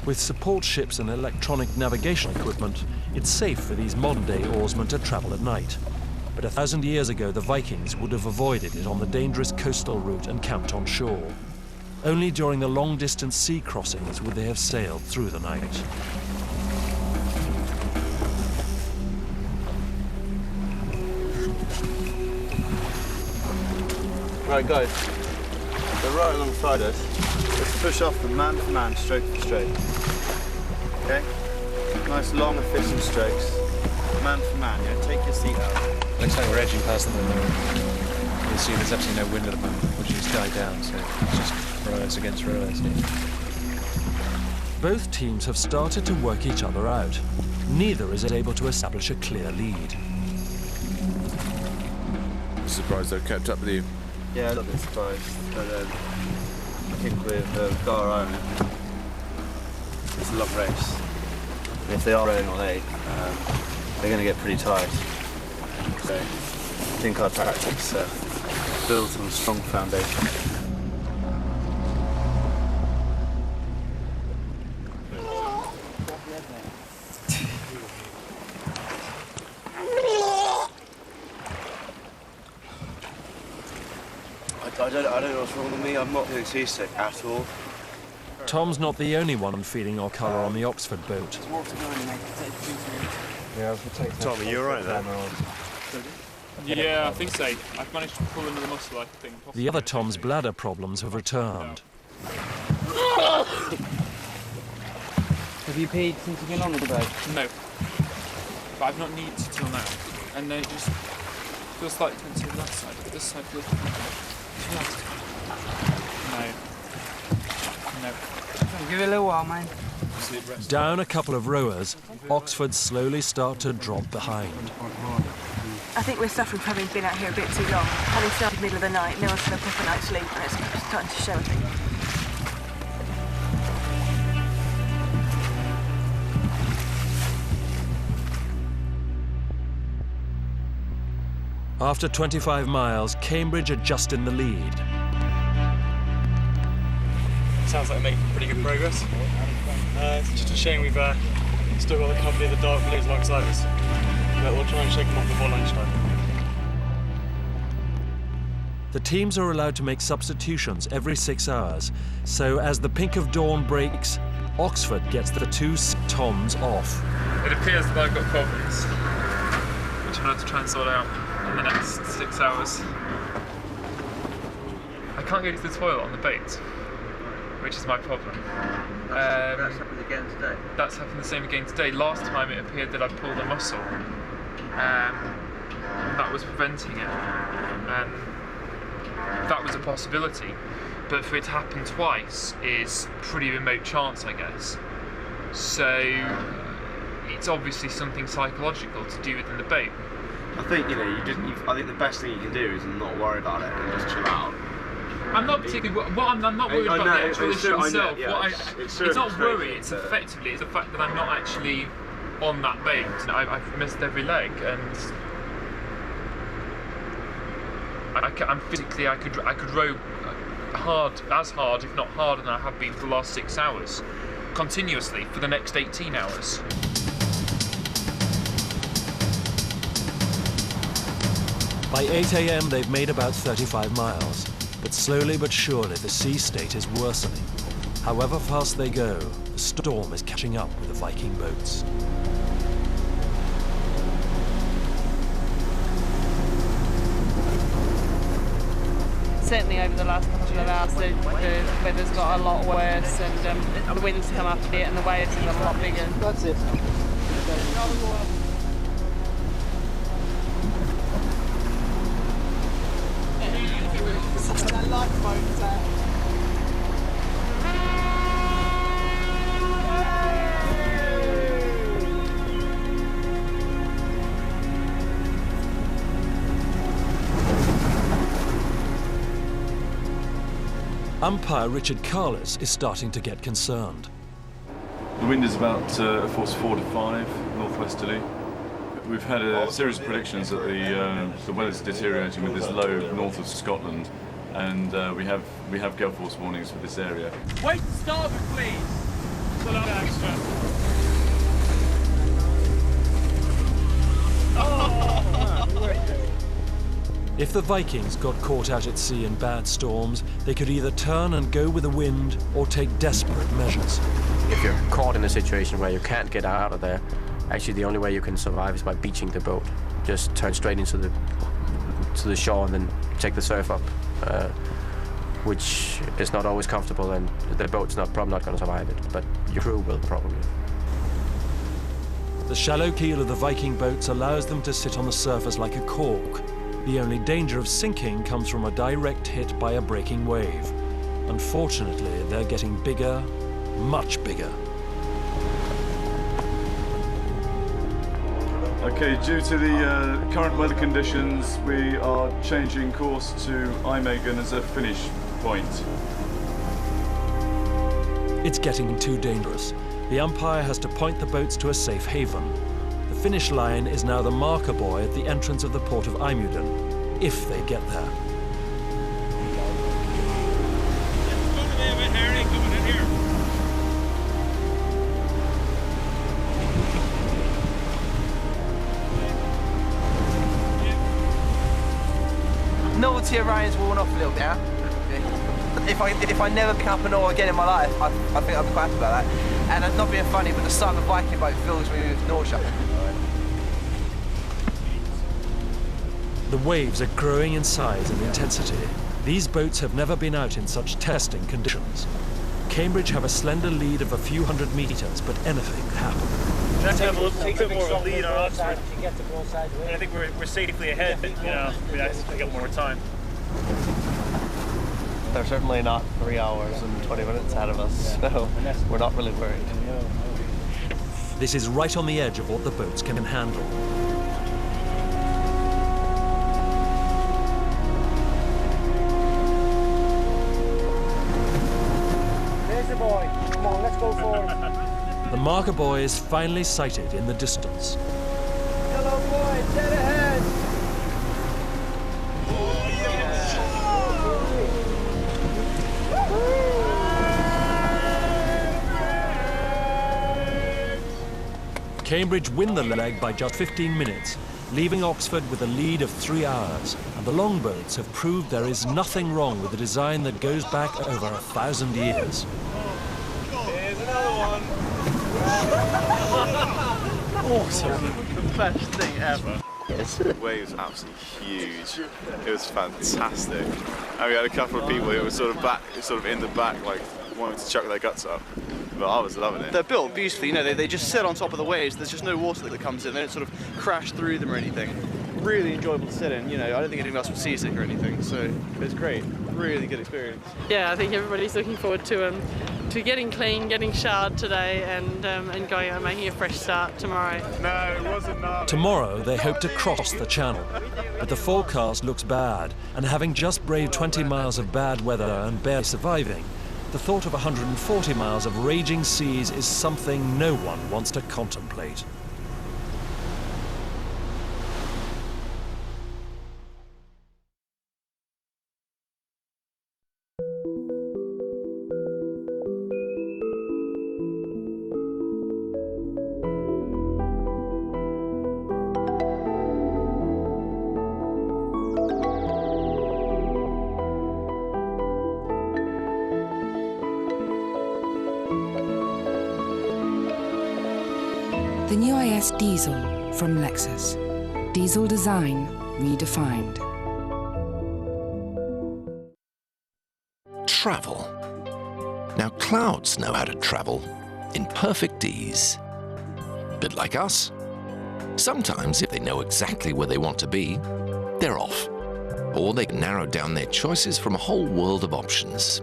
With support ships and electronic navigation equipment, it's safe for these modern-day oarsmen to travel at night. But 1,000 years ago, the Vikings would have avoided it on the dangerous coastal route and camped on shore. Only during the long-distance sea crossings would they have sailed through the night. Right, guys, they're right alongside us. Let's push off from man for man, stroke for stroke. Okay? Nice long, efficient strokes. Man for man, yeah? Take your seat out. Looks like we're edging past them. You'll see there's absolutely no wind at the moment, which is died down, so it's just rowers against rowers. Both teams have started to work each other out. Neither is able to establish a clear lead. I'm surprised they've kept up with you. Yeah, a little bit surprised, but I think with Gar Iron, it's a long race. And if they are rowing on 8, they're going to get pretty tired. So I think our tactics build on a strong foundation. I don't know what's wrong with me. I'm not feeling seasick at all. Tom's not the only one feeling our colour on the Oxford boat. Yeah, Tom, are you alright there? Yeah, I think so. I've managed to pull into the muscle, I think. The other Tom's bladder problems have returned. Have you peed since you've been on the boat? No. But I've not needed to till now. And then it just feels like it went to that side, but this side feels... No. Give it a little while, mate. Down a couple of rowers, Oxford slowly start to drop behind. I think we're suffering from having been out here a bit too long. Having started middle of the night, no one's had a proper night's sleep, and it's starting to show, I think. After 25 miles, Cambridge are just in the lead. Sounds like we're making pretty good progress. It's just a shame we've still got the company of the Dark Blues alongside us. But we'll try and shake them off before lunchtime. The teams are allowed to make substitutions every 6 hours, so as the pink of dawn breaks, Oxford gets the 2 Toms off. It appears that I've got problems, which I'll have to try and sort out in the next 6 hours. I can't go to the toilet on the boat, which is my problem. That's happened again today? That's happened the same again today. Last time it appeared that I pulled a muscle, and that was preventing it. And that was a possibility, but for it to happen twice is pretty remote chance, I guess. So it's obviously something psychological to do within the boat. I think I think the best thing you can do is not worry about it and just chill out. I'm not particularly. I'm not worried about the actual issue itself. It's not worry. It's effectively the fact that I'm not actually on that boat. I've missed every leg, and I'm physically. I could row as hard, if not harder than I have been for the last 6 hours, continuously for the next 18 hours. By 8 a.m. they've made about 35 miles, but slowly but surely the sea state is worsening. However fast they go, the storm is catching up with the Viking boats. Certainly over the last couple of hours the weather's got a lot worse, and the winds come up a bit and the waves have got a lot bigger. That's it. Umpire Richard Carless is starting to get concerned. The wind is about a force 4 to 5, northwesterly. We've had a series of predictions that the weather's deteriorating with this low north of Scotland, and we have gale force warnings for this area. Wait to starboard, please. It's a lot extra. If the Vikings got caught out at sea in bad storms, they could either turn and go with the wind or take desperate measures. If you're caught in a situation where you can't get out of there, actually the only way you can survive is by beaching the boat. Just turn straight into the shore and then take the surf up, which is not always comfortable, and the boat's probably not going to survive it, but your crew will probably. The shallow keel of the Viking boats allows them to sit on the surface like a cork. The only danger of sinking comes from a direct hit by a breaking wave. Unfortunately, they're getting bigger, much bigger. Okay, due to the current weather conditions, we are changing course to Nijmegen as a finish point. It's getting too dangerous. The umpire has to point the boats to a safe haven. The finish line is now the marker buoy at the entrance of the port of Nijmegen, if they get there. Novelty of Ryan's worn off a little bit now. If I never pick up an oar again in my life, I think I'll be quite happy about that. And I'm not being funny, but the sight of a Viking boat fills me with nausea. The waves are growing in size and intensity. These boats have never been out in such testing conditions. Cambridge have a slender lead of a few hundred meters, but anything could happen. Trying to have a bit more of a lead on Oxford. And I think we're safely ahead, but, you know, we have to get more time. They're certainly not 3 hours and 20 minutes ahead of us, so we're not really worried. This is right on the edge of what the boats can handle. There's the boy. Come on, let's go forward. The marker buoy is finally sighted in the distance. Hello, boy. Dead ahead. Cambridge win the leg by just 15 minutes, leaving Oxford with a lead of 3 hours. And the longboats have proved there is nothing wrong with a design that goes back over 1,000 years. Here's another one. Awesome. The best thing ever. The wave was absolutely huge. It was fantastic. And we had a couple of people who were sort of in the back, like wanting to chuck their guts up. But I was loving it. They're built beautifully, you know, they just sit on top of the waves. There's just no water that comes in. They don't sort of crash through them or anything. Really enjoyable to sit in, you know. I don't think anyone else was seasick or anything, so it was great. Really good experience. Yeah, I think everybody's looking forward to getting clean, getting showered today, and going out and making a fresh start tomorrow. No, it wasn't that. Tomorrow they hope to cross the channel, but the forecast looks bad, and having just braved 20 miles of bad weather and barely surviving, the thought of 140 miles of raging seas is something no one wants to contemplate. The new IS Diesel from Lexus. Diesel design redefined. Travel. Now, clouds know how to travel in perfect ease. Bit like us. Sometimes, if they know exactly where they want to be, they're off. Or they can narrow down their choices from a whole world of options.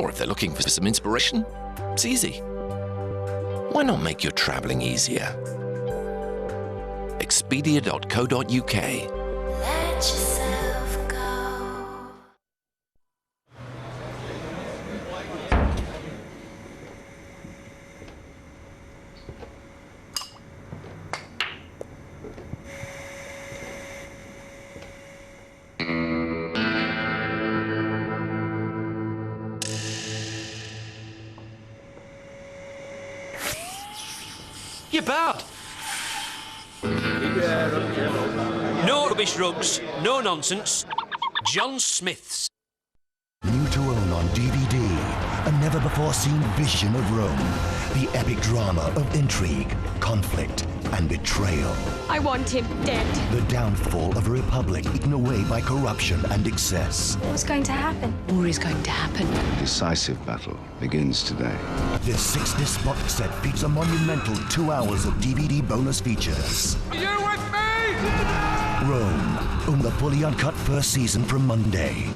Or if they're looking for some inspiration, it's easy. Why not make your traveling easier? Expedia.co.uk. Let yourself go. You're bad. No rubbish rugs, no nonsense. John Smith's. New to own on DVD, a never-before-seen vision of Rome. The epic drama of intrigue, conflict, and betrayal. I want him dead. The downfall of a republic eaten away by corruption and excess. What's going to happen? War is going to happen. Decisive battle begins today. This 6-disc box set features a monumental 2 hours of DVD bonus features. You with me? Rome, own the fully uncut first season from Monday.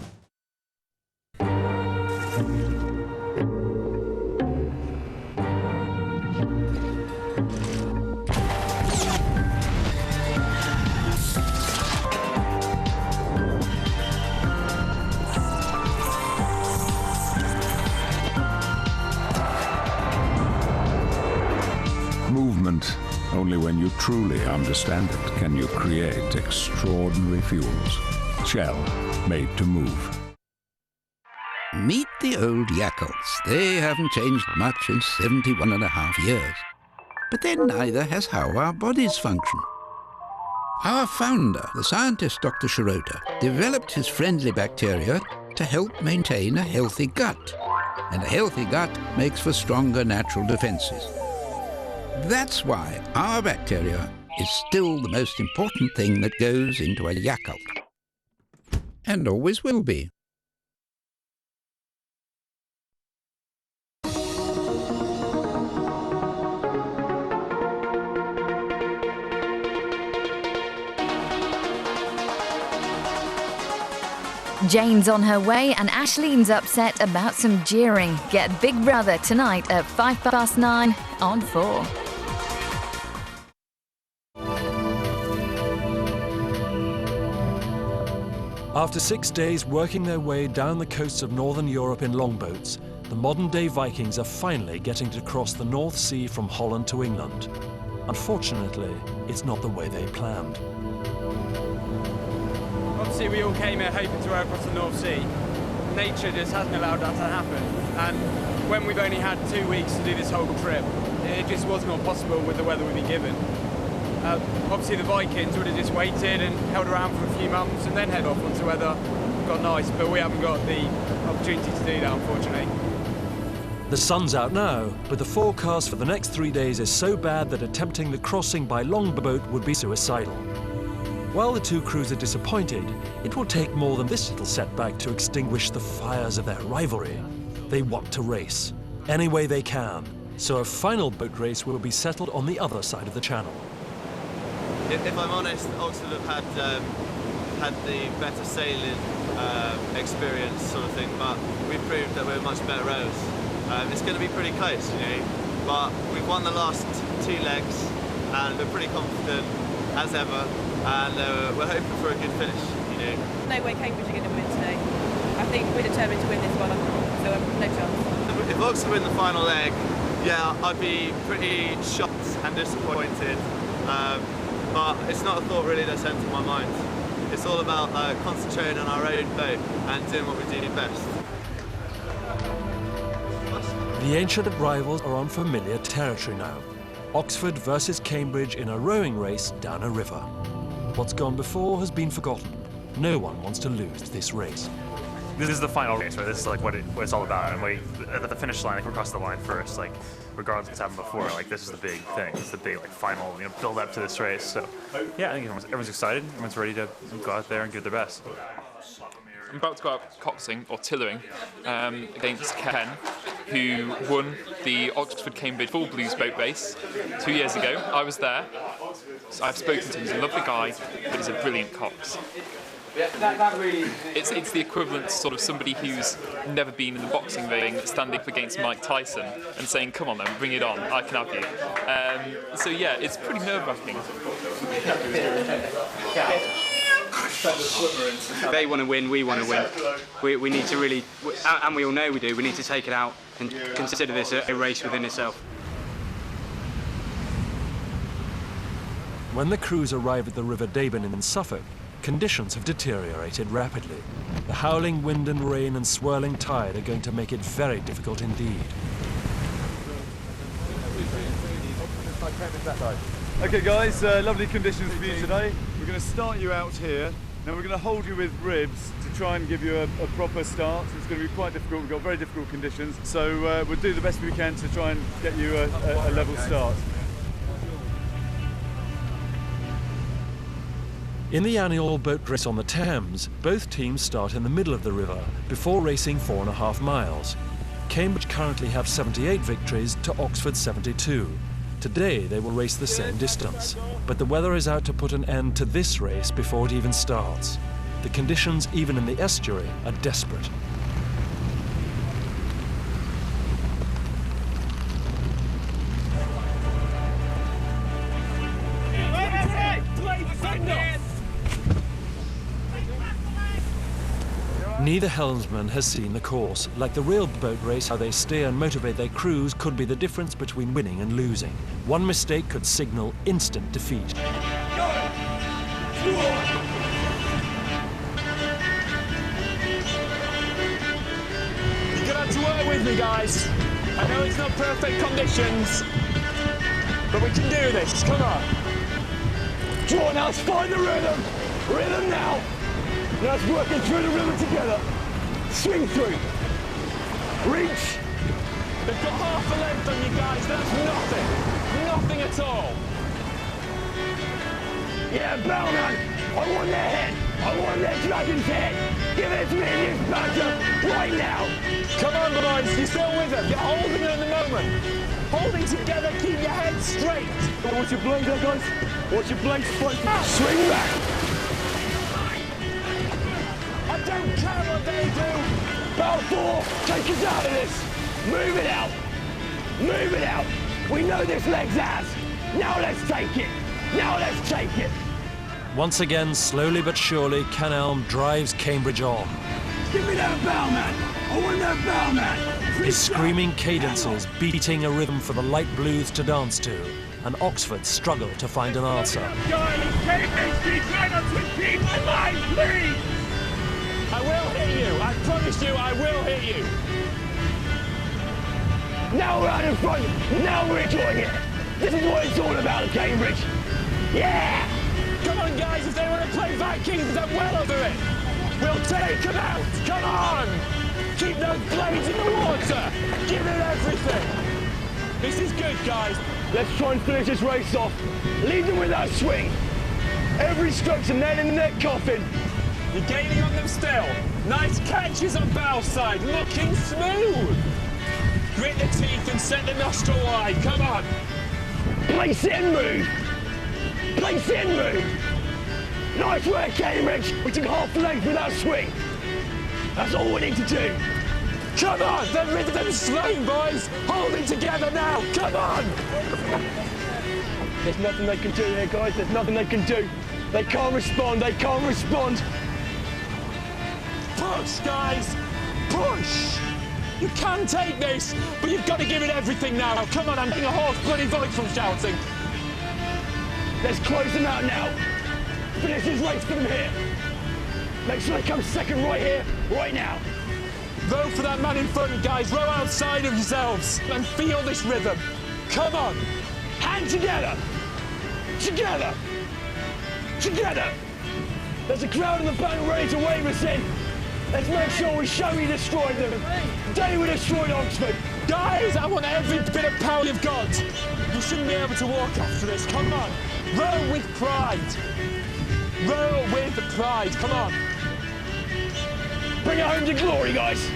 Movement. Only when you truly understand it can you create extraordinary fuels. Shell, made to move. Meet the old Yakults. They haven't changed much in 71.5 years. But then neither has how our bodies function. Our founder, the scientist Dr. Shirota, developed his friendly bacteria to help maintain a healthy gut. And a healthy gut makes for stronger natural defenses. That's why our bacteria is still the most important thing that goes into a Yakult. And always will be. Jane's on her way and Ashleen's upset about some jeering. Get Big Brother tonight at 9:05 on 4. After 6 days working their way down the coasts of northern Europe in longboats, the modern-day Vikings are finally getting to cross the North Sea from Holland to England. Unfortunately, it's not the way they planned. Obviously, we all came here hoping to row across the North Sea. Nature just hasn't allowed that to happen. And when we've only had 2 weeks to do this whole trip, it just was not possible with the weather we've been given. Obviously, the Vikings would have just waited and held around for a few months and then head off once the weather got nice, but we haven't got the opportunity to do that, unfortunately. The sun's out now, but the forecast for the next 3 days is so bad that attempting the crossing by longboat would be suicidal. While the two crews are disappointed, it will take more than this little setback to extinguish the fires of their rivalry. They want to race, any way they can, so a final boat race will be settled on the other side of the channel. If I'm honest, Oxford have had the better sailing experience sort of thing, but we've proved that we're much better rowers. It's going to be pretty close, you know, but we've won the last 2 legs and we're pretty confident as ever, and we're hoping for a good finish, you know. No way Cambridge are going to win today. I think we're determined to win this one, so no chance. If Oxford win the final leg, yeah, I'd be pretty shocked and disappointed. But it's not a thought really that's entered my mind. It's all about concentrating on our own boat and doing what we do best. The ancient rivals are on familiar territory now. Oxford versus Cambridge in a rowing race down a river. What's gone before has been forgotten. No one wants to lose this race. This is the final race, right? This is like what it's all about. And we, at the finish line, like, we're across the line first. Like, regardless of what's happened before, like, this is the big thing. It's the big, like, final, you know, build up to this race. So, yeah, I think everyone's excited. Everyone's ready to go out there and give their best. I'm about to go out coxing or tillering against Ken, who won the Oxford-Cambridge Full Blues boat race 2 years ago. I was there. So I've spoken to him. He's a lovely guy, but he's a brilliant cox. It's the equivalent to sort of somebody who's never been in the boxing ring standing up against Mike Tyson and saying, come on then, bring it on, I can have you. So yeah, it's pretty nerve-wracking. They want to win, we want to win. We need to really, and we all know we do, we need to take it out and consider this a race within itself. When the crews arrive at the River Deben in Suffolk, conditions have deteriorated rapidly. The howling wind and rain and swirling tide are going to make it very difficult indeed. Okay guys, lovely conditions for you today. We're going to start you out here. Now we're going to hold you with ribs to try and give you a proper start. It's going to be quite difficult. We've got very difficult conditions. So we'll do the best we can to try and get you a level start. In the annual boat race on the Thames, both teams start in the middle of the river before racing 4.5 miles. Cambridge currently have 78 victories to Oxford 72. Today they will race the same distance, but the weather is out to put an end to this race before it even starts. The conditions, even in the estuary, are desperate. Neither helmsman has seen the course. Like the real boat race, how they steer and motivate their crews could be the difference between winning and losing. One mistake could signal instant defeat. You got to work with me, guys. I know it's not perfect conditions, but we can do this. Come on. Draw now, let's find the rhythm. Rhythm now. Now it's working through the river together. Swing through. Reach. They've got half a length on you guys. That's nothing. Nothing at all. Yeah, Bellman. I want their head. I want their dragon's head. Give it to me in this badger right now. Come on, boys. You're still with them. You're holding it at the moment. Holding together. Keep your head straight. Watch your blade there, guys. Watch your blade front. Swing back. I don't care what they do! Bow 4, take us out of this! Move it out! Move it out! We know this leg's ours! Now let's take it! Now let's take it! Once again, slowly but surely, Canelm drives Cambridge on. Give me that bow, man! I want that bow, man! His screaming cadences beating a rhythm for the light blues to dance to, and Oxford struggle to find an answer. Try not to impede my mind, please! I will hit you. I promise you, I will hit you. Now we're out in front. Now we're enjoying it. This is what it's all about, Cambridge. Yeah! Come on, guys. If they want to play Vikings, then well over it. We'll take them out. Come on. Keep those blades in the water. Give it everything. This is good, guys. Let's try and finish this race off. Lead them with that swing. Every stroke's a nail in the neck coffin. You're gaining on them still. Nice catches on bow side, looking smooth. Grit the teeth and set the nostril wide. Come on. Place it and move. Place it and move. Nice work, Cambridge. We took half the length with that swing. That's all we need to do. Come on, the rhythm's slain, boys. Hold it together now. Come on. There's nothing they can do here, guys. There's nothing they can do. They can't respond. They can't respond. Push, guys! Push! You can take this, but you've got to give it everything now. Come on, I'm getting a hoarse bloody voice from shouting. Let's close them out now. Finish this race for them here. Make sure they come second right here, right now. Row for that man in front, guys. Row outside of yourselves and feel this rhythm. Come on. Hand together. Together. Together. There's a crowd in the bank ready to wave us in. Let's make sure we show we destroyed them. Today we destroyed Oxford. Guys, I want every bit of power you've got. You shouldn't be able to walk after this. Come on. Row with pride. Row with pride. Come on. Bring it home to glory, guys.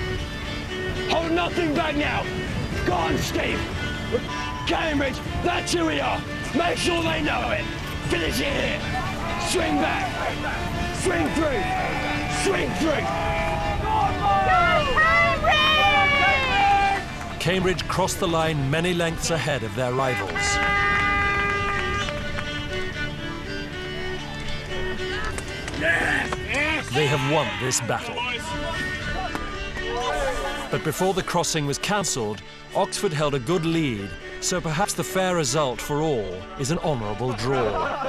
Hold nothing back now. Go on, Steve. Cambridge, that's who we are. Make sure they know it. Finish it here. Swing back. Swing through. Swing through. Cambridge crossed the line many lengths ahead of their rivals. They have won this battle. But before the crossing was cancelled, Oxford held a good lead, so perhaps the fair result for all is an honourable draw.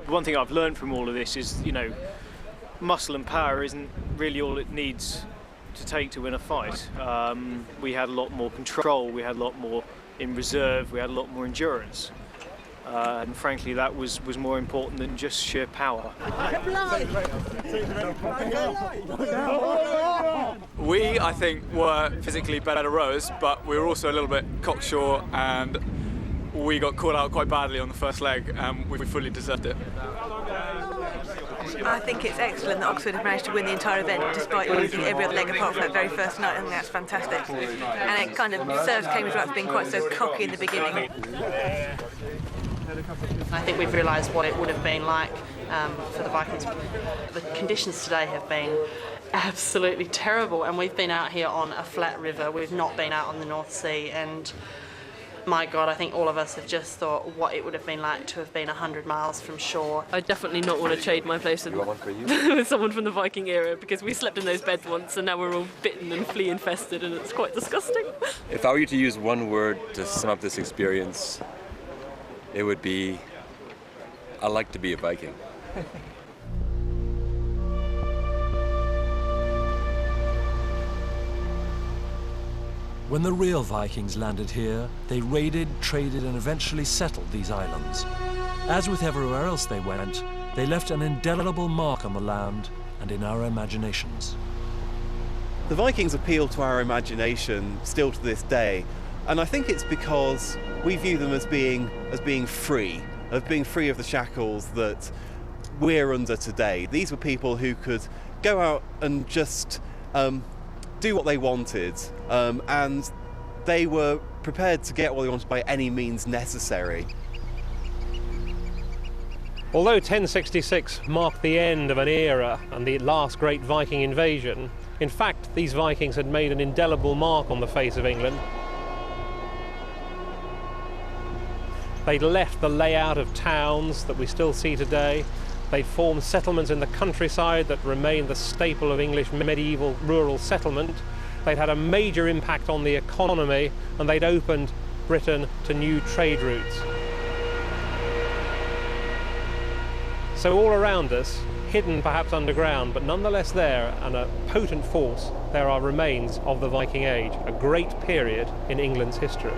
One thing I've learned from all of this is, you know, muscle and power isn't really all it needs to take to win a fight. We had a lot more control, we had a lot more in reserve, we had a lot more endurance. And frankly, that was more important than just sheer power. We, I think, were physically better rowers, but we were also a little bit cocksure, and we got caught out quite badly on the first leg, and we fully deserved it. I think it's excellent that Oxford have managed to win the entire event despite losing every other leg apart from that very first night. I think that's fantastic. And it kind of serves Cambridge right for being quite so cocky in the beginning. I think we've realised what it would have been like for the Vikings. The conditions today have been absolutely terrible, and we've been out here on a flat river. We've not been out on the North Sea, and my God, I think all of us have just thought what it would have been like to have been 100 miles from shore. I definitely not want to trade my place with someone from the Viking era, because we slept in those beds once and now we're all bitten and flea infested, and it's quite disgusting. If I were to use one word to sum up this experience, it would be, I like to be a Viking. When the real Vikings landed here, they raided, traded, and eventually settled these islands. As with everywhere else they went, they left an indelible mark on the land and in our imaginations. The Vikings appeal to our imagination still to this day, and I think it's because we view them as being free of the shackles that we're under today. These were people who could go out and just do what they wanted, and they were prepared to get what they wanted by any means necessary. Although 1066 marked the end of an era and the last great Viking invasion, in fact these Vikings had made an indelible mark on the face of England. They'd left the layout of towns that we still see today. They'd formed settlements in the countryside that remain the staple of English medieval rural settlement. They'd had a major impact on the economy, and they'd opened Britain to new trade routes. So all around us, hidden perhaps underground, but nonetheless there, and a potent force, there are remains of the Viking Age, a great period in England's history.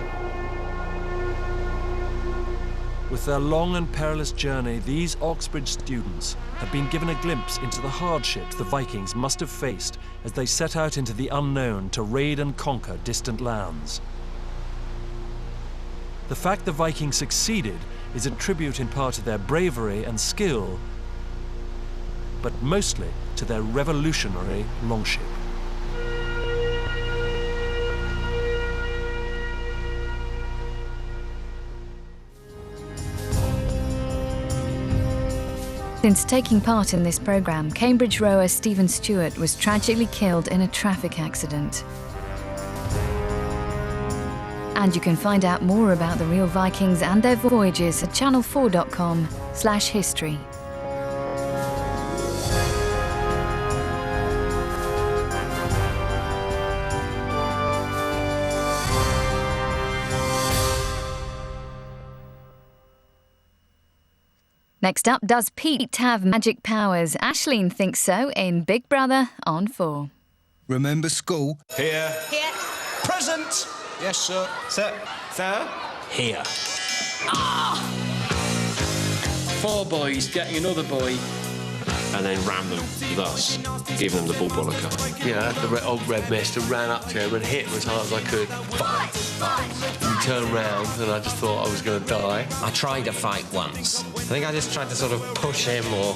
With their long and perilous journey, these Oxbridge students have been given a glimpse into the hardships the Vikings must have faced as they set out into the unknown to raid and conquer distant lands. The fact the Vikings succeeded is a tribute in part to their bravery and skill, but mostly to their revolutionary longship. Since taking part in this programme, Cambridge rower Stephen Stewart was tragically killed in a traffic accident. And you can find out more about the real Vikings and their voyages at channel4.com/history. Next up, does Pete have magic powers? Aisling thinks so in Big Brother on 4. Remember school? Here. Here. Present. Yes, sir. Sir. Sir? Here. Ah! 4 boys getting another boy. And then ram them with us, giving them the ball bollocker. Yeah, the old red mister ran up to him and hit him as hard as I could. Fight! Fight! He turned round and I just thought I was going to die. I tried a fight once. I think I just tried to sort of push him or...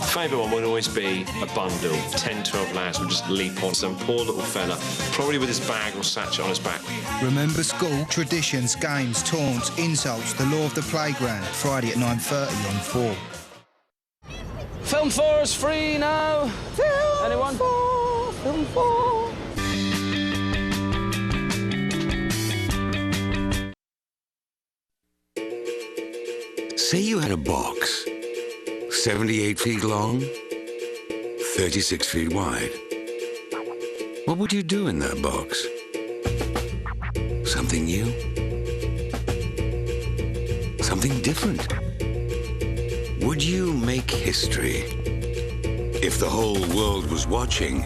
Favourite one would always be a bundle. 10, 12 lads would just leap on some poor little fella, probably with his bag or sachet on his back. Remember school? Traditions, games, taunts, insults, the law of the playground. Friday at 9:30 on 4. Film 4 is free now. Anyone? Film 4. Say you had a box, 78 feet long, 36 feet wide. What would you do in that box? Something new? Something different? Would you make history? If the whole world was watching,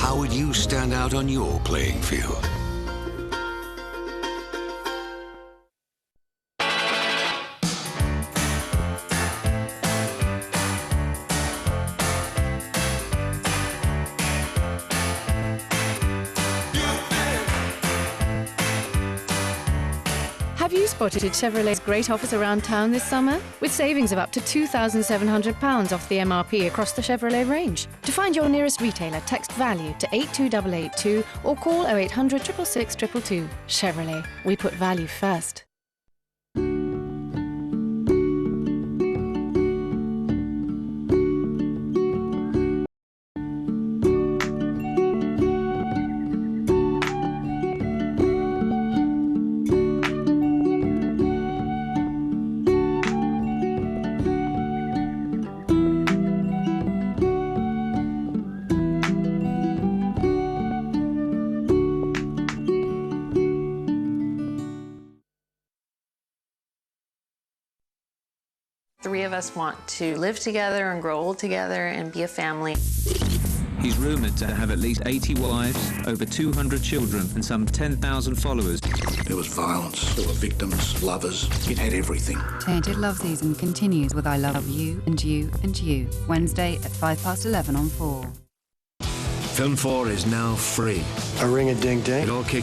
How would you stand out on your playing field? Have you spotted Chevrolet's great offers around town this summer? With savings of up to £2,700 off the MRP across the Chevrolet range. To find your nearest retailer, text VALUE to 82882 or call 0800 666 222. Chevrolet. We put value first. Three of us want to live together and grow old together and be a family. He's rumoured to have at least 80 wives, over 200 children, and some 10,000 followers. There was violence, there were victims, lovers. It had everything. Tainted Love Season continues with I Love You and You and You. Wednesday at 11:05 on 4. Film 4 is now free. A ring-a-ding-ding. It all kicks